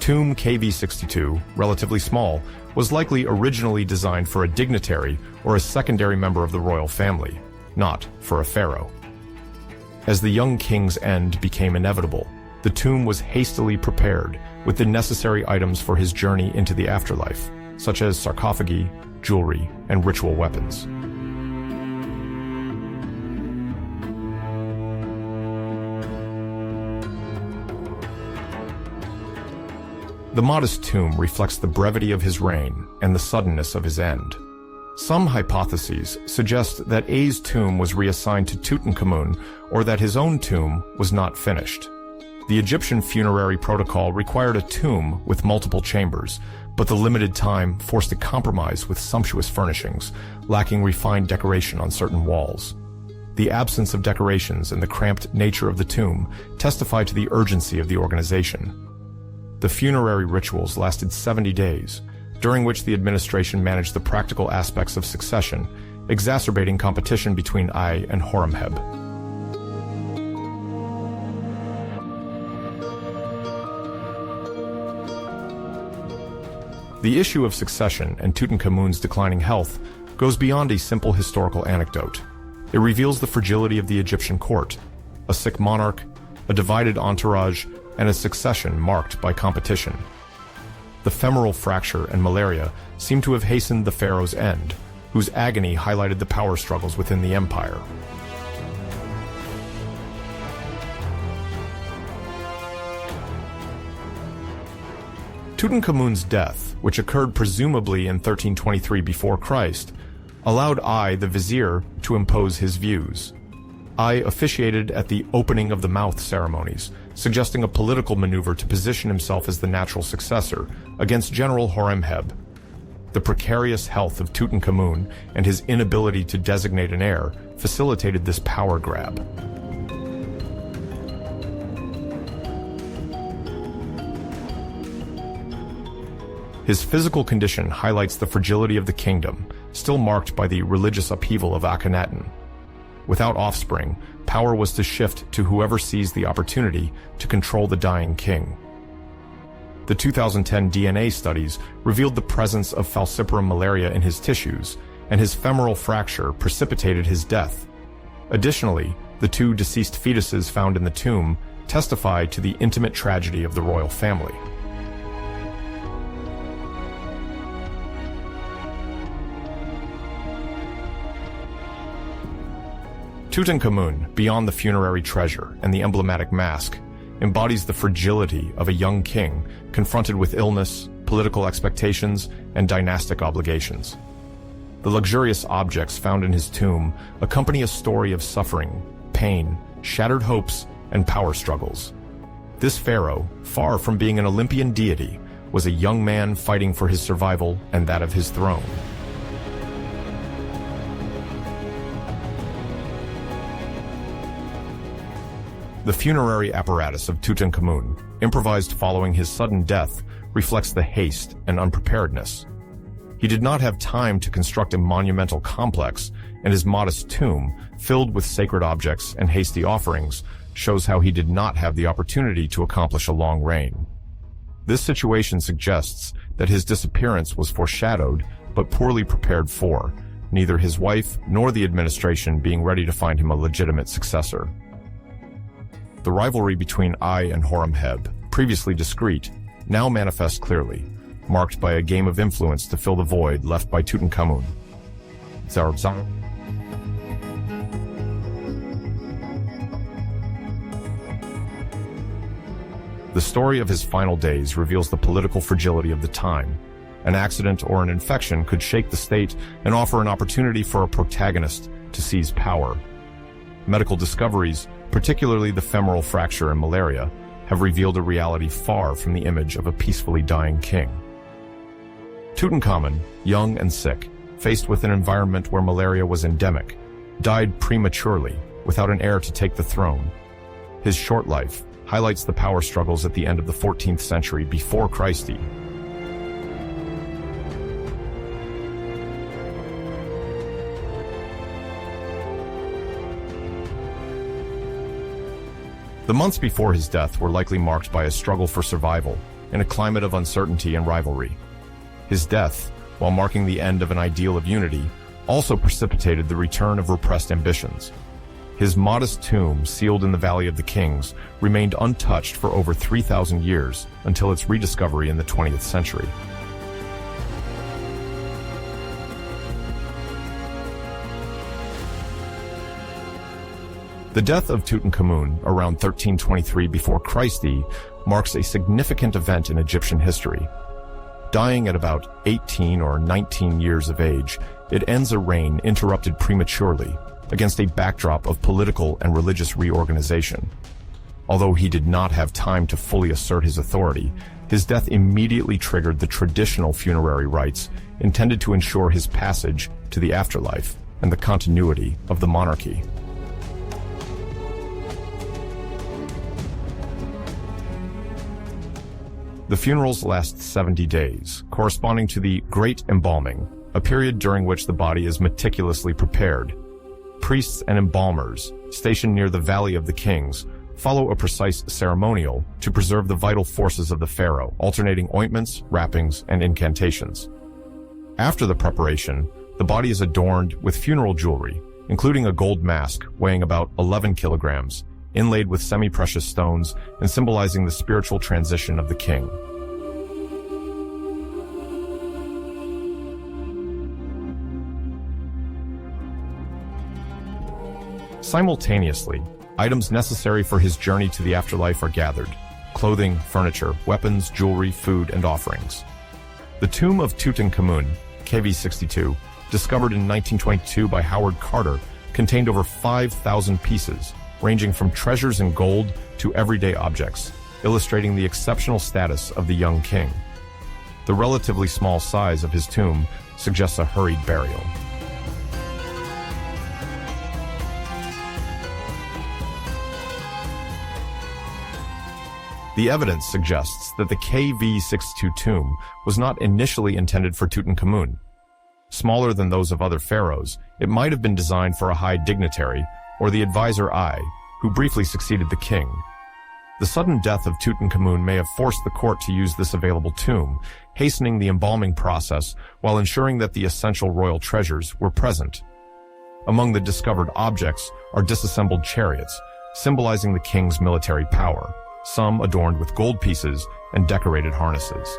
Tomb KV62, relatively small, was likely originally designed for a dignitary or a secondary member of the royal family, not for a pharaoh. As the young king's end became inevitable, the tomb was hastily prepared with the necessary items for his journey into the afterlife, such as sarcophagi, jewelry, and ritual weapons. The modest tomb reflects the brevity of his reign and the suddenness of his end. Some hypotheses suggest that Ay's tomb was reassigned to Tutankhamun or that his own tomb was not finished. The Egyptian funerary protocol required a tomb with multiple chambers, but the limited time forced a compromise with sumptuous furnishings, lacking refined decoration on certain walls. The absence of decorations and the cramped nature of the tomb testify to the urgency of the organization. The funerary rituals lasted 70 days, during which the administration managed the practical aspects of succession, exacerbating competition between Ay and Horemheb. The issue of succession and Tutankhamun's declining health goes beyond a simple historical anecdote. It reveals the fragility of the Egyptian court, a sick monarch, a divided entourage, and a succession marked by competition. The femoral fracture and malaria seem to have hastened the pharaoh's end, whose agony highlighted the power struggles within the empire. Tutankhamun's death, which occurred presumably in 1323 before Christ, allowed Ay, the vizier, to impose his views. Ay officiated at the opening of the mouth ceremonies, suggesting a political maneuver to position himself as the natural successor against General Horemheb. The precarious health of Tutankhamun and his inability to designate an heir facilitated this power grab. His physical condition highlights the fragility of the kingdom, still marked by the religious upheaval of Akhenaten. Without offspring, power was to shift to whoever seized the opportunity to control the dying king. The 2010 DNA studies revealed the presence of falciparum malaria in his tissues, and his femoral fracture precipitated his death. Additionally, the 2 deceased fetuses found in the tomb testify to the intimate tragedy of the royal family. Tutankhamun, beyond the funerary treasure and the emblematic mask, embodies the fragility of a young king confronted with illness, political expectations, and dynastic obligations. The luxurious objects found in his tomb accompany a story of suffering, pain, shattered hopes, and power struggles. This pharaoh, far from being an Olympian deity, was a young man fighting for his survival and that of his throne. The funerary apparatus of Tutankhamun, improvised following his sudden death, reflects the haste and unpreparedness. He did not have time to construct a monumental complex, and his modest tomb, filled with sacred objects and hasty offerings, shows how he did not have the opportunity to accomplish a long reign. This situation suggests that his disappearance was foreshadowed but poorly prepared for, neither his wife nor the administration being ready to find him a legitimate successor. The rivalry between Ay and Horemheb, previously discreet, now manifests clearly, marked by a game of influence to fill the void left by Tutankhamun. The story of his final days reveals the political fragility of the time. An accident or an infection could shake the state and offer an opportunity for a protagonist to seize power. Medical discoveries, particularly the femoral fracture and malaria, have revealed a reality far from the image of a peacefully dying king. Tutankhamun, young and sick, faced with an environment where malaria was endemic, died prematurely without an heir to take the throne. His short life highlights the power struggles at the end of the 14th century before Christ. The months before his death were likely marked by a struggle for survival in a climate of uncertainty and rivalry. His death, while marking the end of an ideal of unity, also precipitated the return of repressed ambitions. His modest tomb, sealed in the Valley of the Kings, remained untouched for over 3,000 years until its rediscovery in the 20th century. The death of Tutankhamun around 1323 before Christ marks a significant event in Egyptian history. Dying at about 18 or 19 years of age, it ends a reign interrupted prematurely against a backdrop of political and religious reorganization. Although he did not have time to fully assert his authority, his death immediately triggered the traditional funerary rites intended to ensure his passage to the afterlife and the continuity of the monarchy. The funerals last 70 days, corresponding to the Great Embalming, a period during which the body is meticulously prepared. Priests and embalmers, stationed near the Valley of the Kings, follow a precise ceremonial to preserve the vital forces of the pharaoh, alternating ointments, wrappings, and incantations. After the preparation, the body is adorned with funeral jewelry, including a gold mask weighing about 11 kilograms, inlaid with semi-precious stones and symbolizing the spiritual transition of the king. Simultaneously, items necessary for his journey to the afterlife are gathered: clothing, furniture, weapons, jewelry, food, and offerings. The tomb of Tutankhamun, KV62, discovered in 1922 by Howard Carter, contained over 5,000 pieces, ranging from treasures in gold to everyday objects, illustrating the exceptional status of the young king. The relatively small size of his tomb suggests a hurried burial. The evidence suggests that the KV62 tomb was not initially intended for Tutankhamun. Smaller than those of other pharaohs, it might have been designed for a high dignitary or the advisor Ay, who briefly succeeded the king. The sudden death of Tutankhamun may have forced the court to use this available tomb, hastening the embalming process while ensuring that the essential royal treasures were present. Among the discovered objects are disassembled chariots, symbolizing the king's military power, some adorned with gold pieces and decorated harnesses.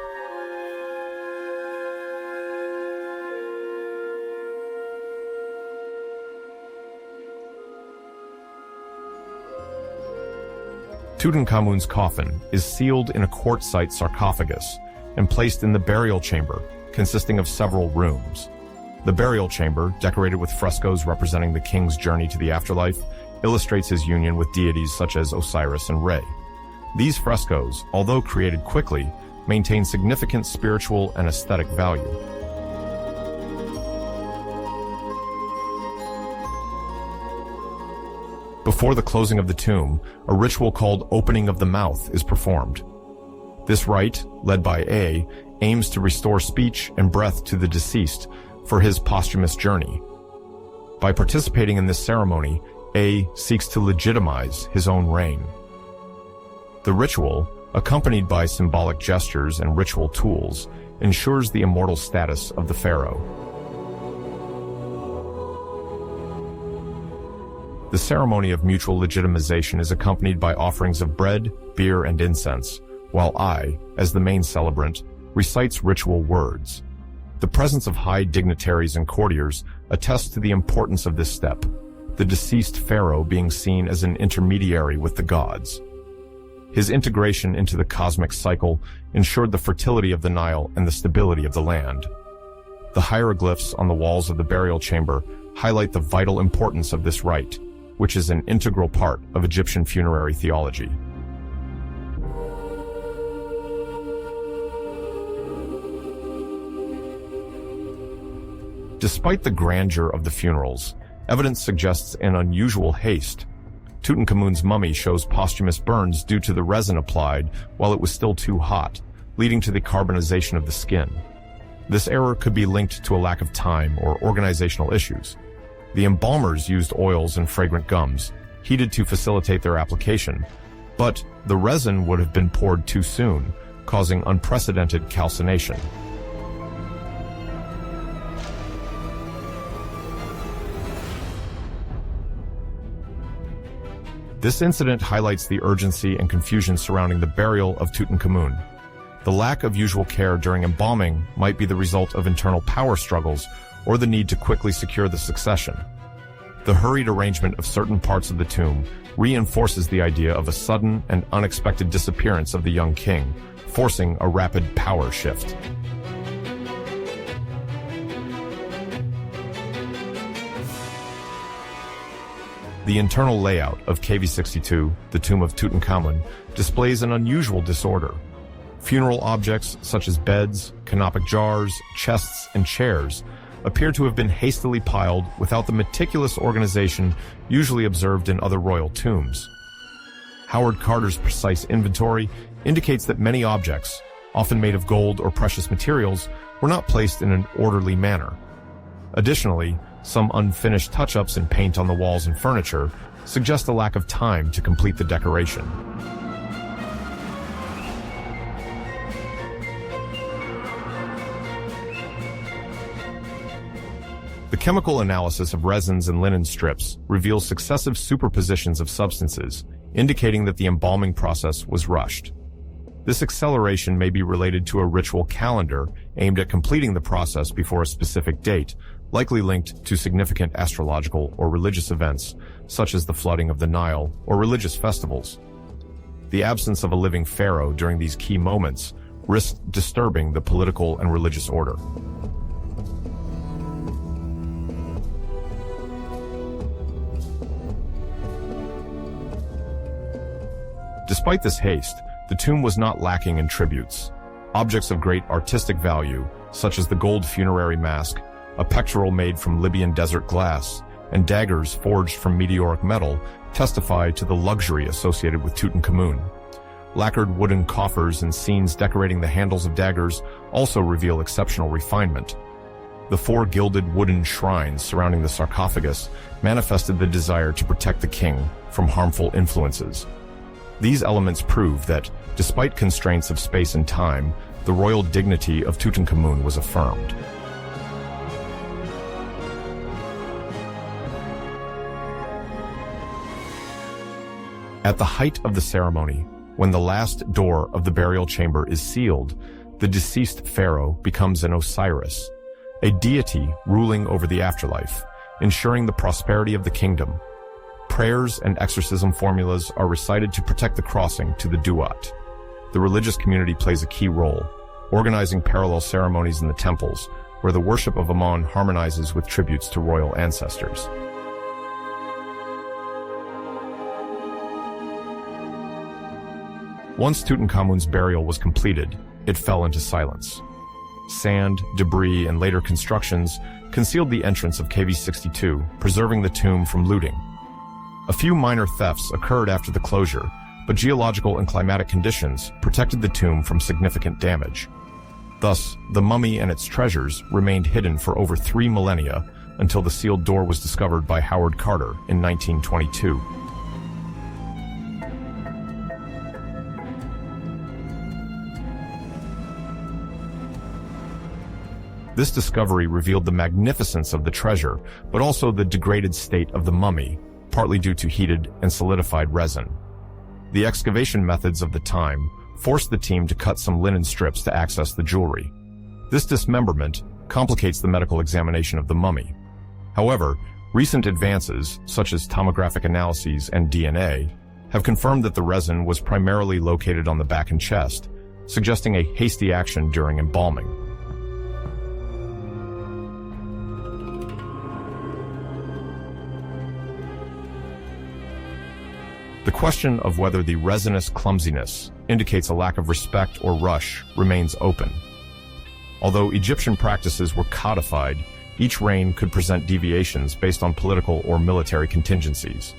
Tutankhamun's coffin is sealed in a quartzite sarcophagus and placed in the burial chamber, consisting of several rooms. The burial chamber, decorated with frescoes representing the king's journey to the afterlife, illustrates his union with deities such as Osiris and Re. These frescoes, although created quickly, maintain significant spiritual and aesthetic value. Before the closing of the tomb, a ritual called opening of the mouth is performed. This rite, led by Ay, aims to restore speech and breath to the deceased for his posthumous journey. By participating in this ceremony, Ay seeks to legitimize his own reign. The ritual, accompanied by symbolic gestures and ritual tools, ensures the immortal status of the pharaoh. The ceremony of mutual legitimization is accompanied by offerings of bread, beer, and incense, while Ay, as the main celebrant, recites ritual words. The presence of high dignitaries and courtiers attests to the importance of this step, the deceased pharaoh being seen as an intermediary with the gods. His integration into the cosmic cycle ensured the fertility of the Nile and the stability of the land. The hieroglyphs on the walls of the burial chamber highlight the vital importance of this rite, which is an integral part of Egyptian funerary theology. Despite the grandeur of the funerals, evidence suggests an unusual haste. Tutankhamun's mummy shows posthumous burns due to the resin applied while it was still too hot, leading to the carbonization of the skin. This error could be linked to a lack of time or organizational issues. The embalmers used oils and fragrant gums, heated to facilitate their application, but the resin would have been poured too soon, causing unprecedented calcination. This incident highlights the urgency and confusion surrounding the burial of Tutankhamun. The lack of usual care during embalming might be the result of internal power struggles or the need to quickly secure the succession. The hurried arrangement of certain parts of the tomb reinforces the idea of a sudden and unexpected disappearance of the young king, forcing a rapid power shift. The internal layout of KV62, the tomb of Tutankhamun, displays an unusual disorder. Funeral objects such as beds, canopic jars, chests, and chairs appear to have been hastily piled without the meticulous organization usually observed in other royal tombs. Howard Carter's precise inventory indicates that many objects, often made of gold or precious materials, were not placed in an orderly manner. Additionally, some unfinished touch-ups and paint on the walls and furniture suggest a lack of time to complete the decoration. The chemical analysis of resins and linen strips reveals successive superpositions of substances, indicating that the embalming process was rushed. This acceleration may be related to a ritual calendar aimed at completing the process before a specific date, likely linked to significant astrological or religious events, such as the flooding of the Nile or religious festivals. The absence of a living pharaoh during these key moments risked disturbing the political and religious order. Despite this haste, the tomb was not lacking in tributes. Objects of great artistic value, such as the gold funerary mask, a pectoral made from Libyan desert glass, and daggers forged from meteoric metal, testify to the luxury associated with Tutankhamun. Lacquered wooden coffers and scenes decorating the handles of daggers also reveal exceptional refinement. The 4 gilded wooden shrines surrounding the sarcophagus manifested the desire to protect the king from harmful influences. These elements prove that, despite constraints of space and time, the royal dignity of Tutankhamun was affirmed. At the height of the ceremony, when the last door of the burial chamber is sealed, the deceased pharaoh becomes an Osiris, a deity ruling over the afterlife, ensuring the prosperity of the kingdom. Prayers and exorcism formulas are recited to protect the crossing to the Duat. The religious community plays a key role, organizing parallel ceremonies in the temples, where the worship of Amun harmonizes with tributes to royal ancestors. Once Tutankhamun's burial was completed, it fell into silence. Sand, debris, and later constructions concealed the entrance of KV-62, preserving the tomb from looting. A few minor thefts occurred after the closure, but geological and climatic conditions protected the tomb from significant damage. Thus, the mummy and its treasures remained hidden for over 3 millennia until the sealed door was discovered by Howard Carter in 1922. This discovery revealed the magnificence of the treasure, but also the degraded state of the mummy, partly due to heated and solidified resin. The excavation methods of the time forced the team to cut some linen strips to access the jewelry. This dismemberment complicates the medical examination of the mummy. However, recent advances, such as tomographic analyses and DNA, have confirmed that the resin was primarily located on the back and chest, suggesting a hasty action during embalming. The question of whether the resinous clumsiness indicates a lack of respect or rush remains open. Although Egyptian practices were codified, each reign could present deviations based on political or military contingencies.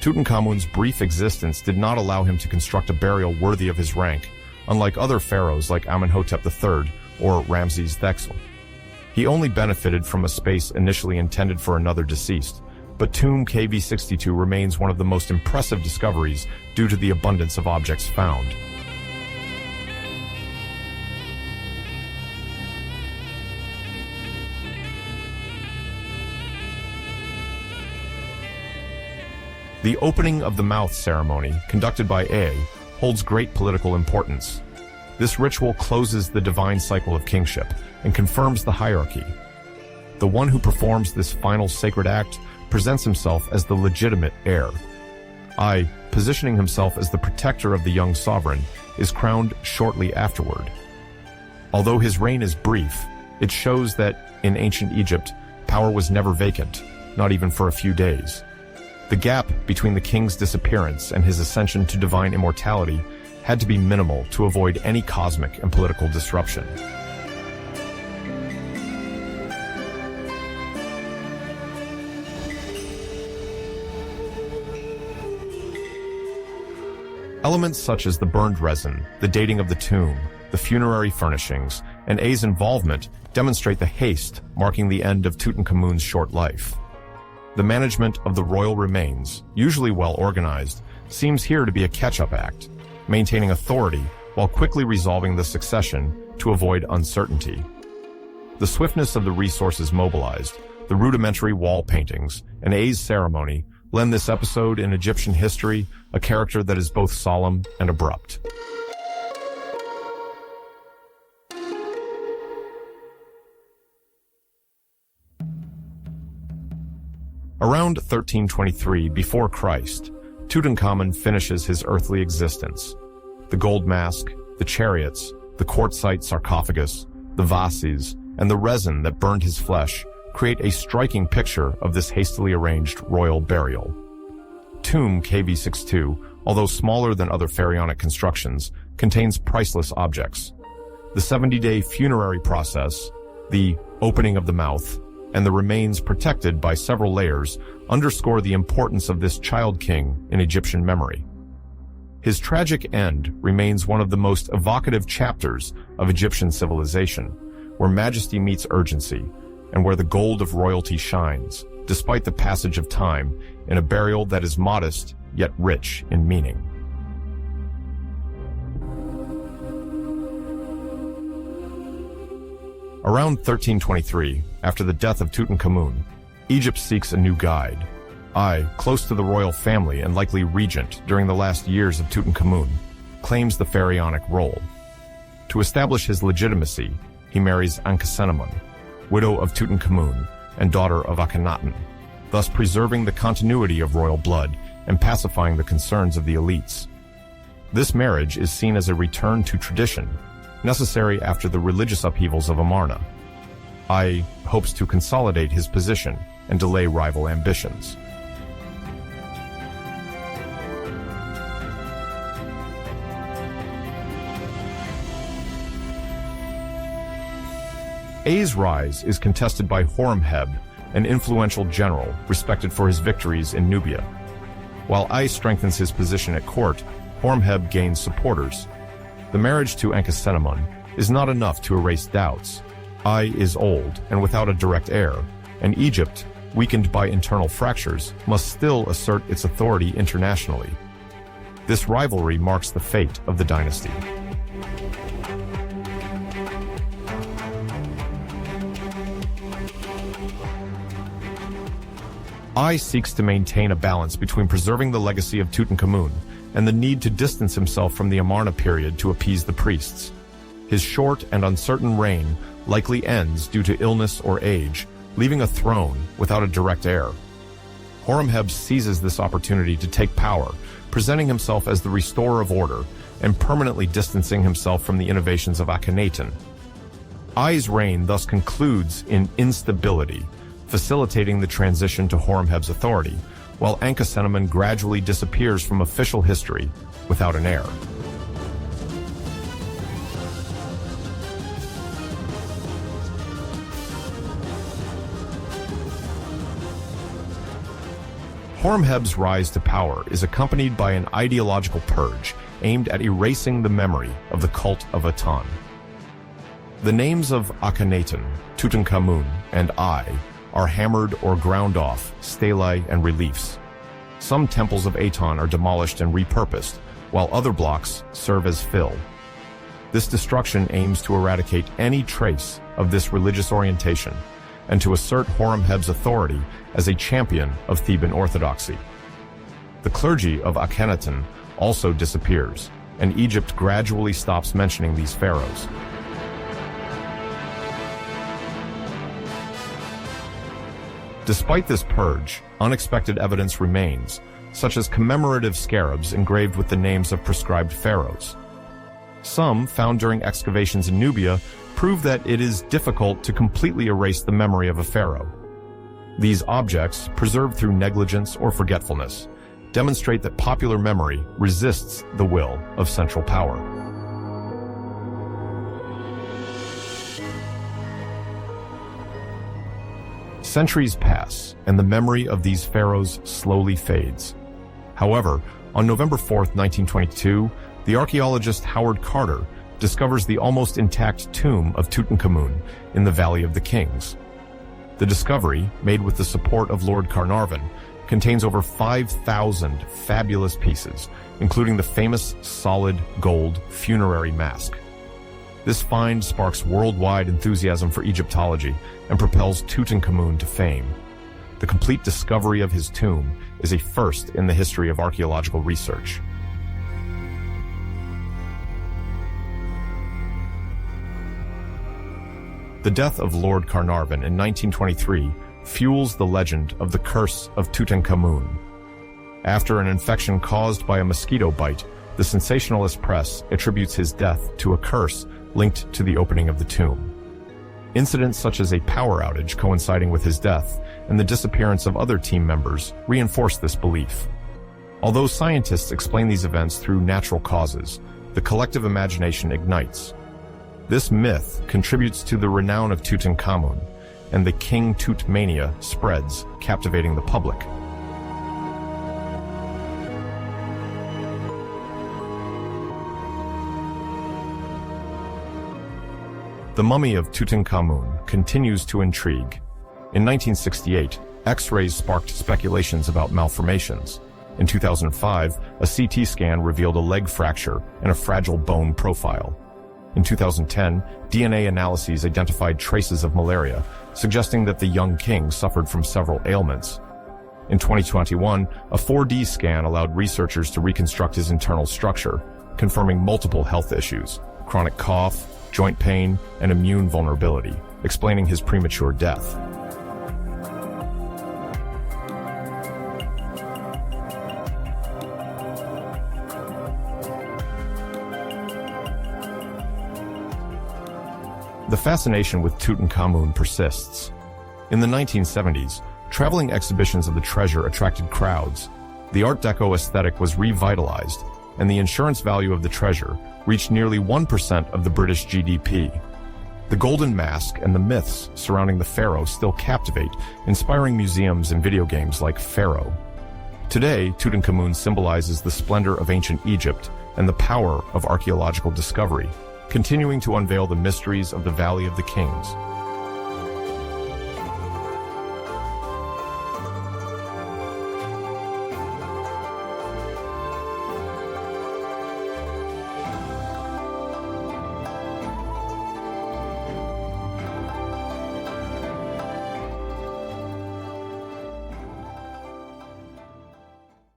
Tutankhamun's brief existence did not allow him to construct a burial worthy of his rank, unlike other pharaohs like Amenhotep III or Ramses II. He only benefited from a space initially intended for another deceased, but tomb KV-62 remains one of the most impressive discoveries due to the abundance of objects found. The opening of the mouth ceremony, conducted by Ay, holds great political importance. This ritual closes the divine cycle of kingship and confirms the hierarchy. The one who performs this final sacred act presents himself as the legitimate heir. Ay, positioning himself as the protector of the young sovereign, is crowned shortly afterward. Although his reign is brief, it shows that, in ancient Egypt, power was never vacant, not even for a few days. The gap between the king's disappearance and his ascension to divine immortality had to be minimal to avoid any cosmic and political disruption. Elements such as the burned resin, the dating of the tomb, the funerary furnishings, and Ay's involvement demonstrate the haste marking the end of Tutankhamun's short life. The management of the royal remains, usually well organized, seems here to be a catch-up act, maintaining authority while quickly resolving the succession to avoid uncertainty. The swiftness of the resources mobilized, the rudimentary wall paintings, and Ay's ceremony lend this episode in Egyptian history a character that is both solemn and abrupt. Around 1323 before Christ, Tutankhamun finishes his earthly existence. The gold mask, the chariots, the quartzite sarcophagus, the vases, and the resin that burned his flesh create a striking picture of this hastily arranged royal burial. Tomb KV62, although smaller than other pharaonic constructions, contains priceless objects. The 70-day funerary process, the opening of the mouth, and the remains protected by several layers underscore the importance of this child king in Egyptian memory. His tragic end remains one of the most evocative chapters of Egyptian civilization, where majesty meets urgency, and where the gold of royalty shines, despite the passage of time, in a burial that is modest yet rich in meaning. Around 1323, after the death of Tutankhamun, Egypt seeks a new guide. Ay, close to the royal family and likely regent during the last years of Tutankhamun, claims the pharaonic role. To establish his legitimacy, he marries Akhenaten, widow of Tutankhamun and daughter of Akhenaten, thus preserving the continuity of royal blood and pacifying the concerns of the elites. This marriage is seen as a return to tradition, necessary after the religious upheavals of Amarna. Ay hopes to consolidate his position and delay rival ambitions. Ay's rise is contested by Horemheb, an influential general respected for his victories in Nubia. While Ay strengthens his position at court, Horemheb gains supporters. The marriage to Akhenaten is not enough to erase doubts. Ay is old and without a direct heir, and Egypt, weakened by internal fractures, must still assert its authority internationally. This rivalry marks the fate of the dynasty. Ay seeks to maintain a balance between preserving the legacy of Tutankhamun and the need to distance himself from the Amarna period to appease the priests. His short and uncertain reign likely ends due to illness or age, leaving a throne without a direct heir. Horemheb seizes this opportunity to take power, presenting himself as the restorer of order and permanently distancing himself from the innovations of Akhenaten. Ay's reign thus concludes in instability, facilitating the transition to Horemheb's authority, while Akhenaten gradually disappears from official history without an heir. Horemheb's rise to power is accompanied by an ideological purge aimed at erasing the memory of the cult of Aten. The names of Akhenaten, Tutankhamun, and Ay are hammered or ground off, stelae and reliefs. Some temples of Aten are demolished and repurposed, while other blocks serve as fill. This destruction aims to eradicate any trace of this religious orientation and to assert Horemheb's authority as a champion of Theban orthodoxy. The clergy of Akhenaten also disappears, and Egypt gradually stops mentioning these pharaohs. Despite this purge, unexpected evidence remains, such as commemorative scarabs engraved with the names of prescribed pharaohs. Some, found during excavations in Nubia, prove that it is difficult to completely erase the memory of a pharaoh. These objects, preserved through negligence or forgetfulness, demonstrate that popular memory resists the will of central power. Centuries pass, and the memory of these pharaohs slowly fades. However, on November 4, 1922, the archaeologist Howard Carter discovers the almost intact tomb of Tutankhamun in the Valley of the Kings. The discovery, made with the support of Lord Carnarvon, contains over 5,000 fabulous pieces, including the famous solid gold funerary mask. This find sparks worldwide enthusiasm for Egyptology and propels Tutankhamun to fame. The complete discovery of his tomb is a first in the history of archaeological research. The death of Lord Carnarvon in 1923 fuels the legend of the curse of Tutankhamun. After an infection caused by a mosquito bite, the sensationalist press attributes his death to a curse linked to the opening of the tomb. Incidents such as a power outage coinciding with his death and the disappearance of other team members reinforce this belief. Although scientists explain these events through natural causes, the collective imagination ignites. This myth contributes to the renown of Tutankhamun, and the King Tut mania spreads, captivating the public. The mummy of Tutankhamun continues to intrigue. In 1968, X-rays sparked speculations about malformations. In 2005, a CT scan revealed a leg fracture and a fragile bone profile. In 2010, DNA analyses identified traces of malaria, suggesting that the young king suffered from several ailments. In 2021, a 4D scan allowed researchers to reconstruct his internal structure, confirming multiple health issues: chronic cough, joint pain, and immune vulnerability, explaining his premature death. The fascination with Tutankhamun persists. In the 1970s, traveling exhibitions of the treasure attracted crowds. The Art Deco aesthetic was revitalized, and the insurance value of the treasure reached nearly 1% of the British GDP. The golden mask and the myths surrounding the pharaoh still captivate, inspiring museums and video games like Pharaoh. Today, Tutankhamun symbolizes the splendor of ancient Egypt and the power of archaeological discovery, continuing to unveil the mysteries of the Valley of the Kings.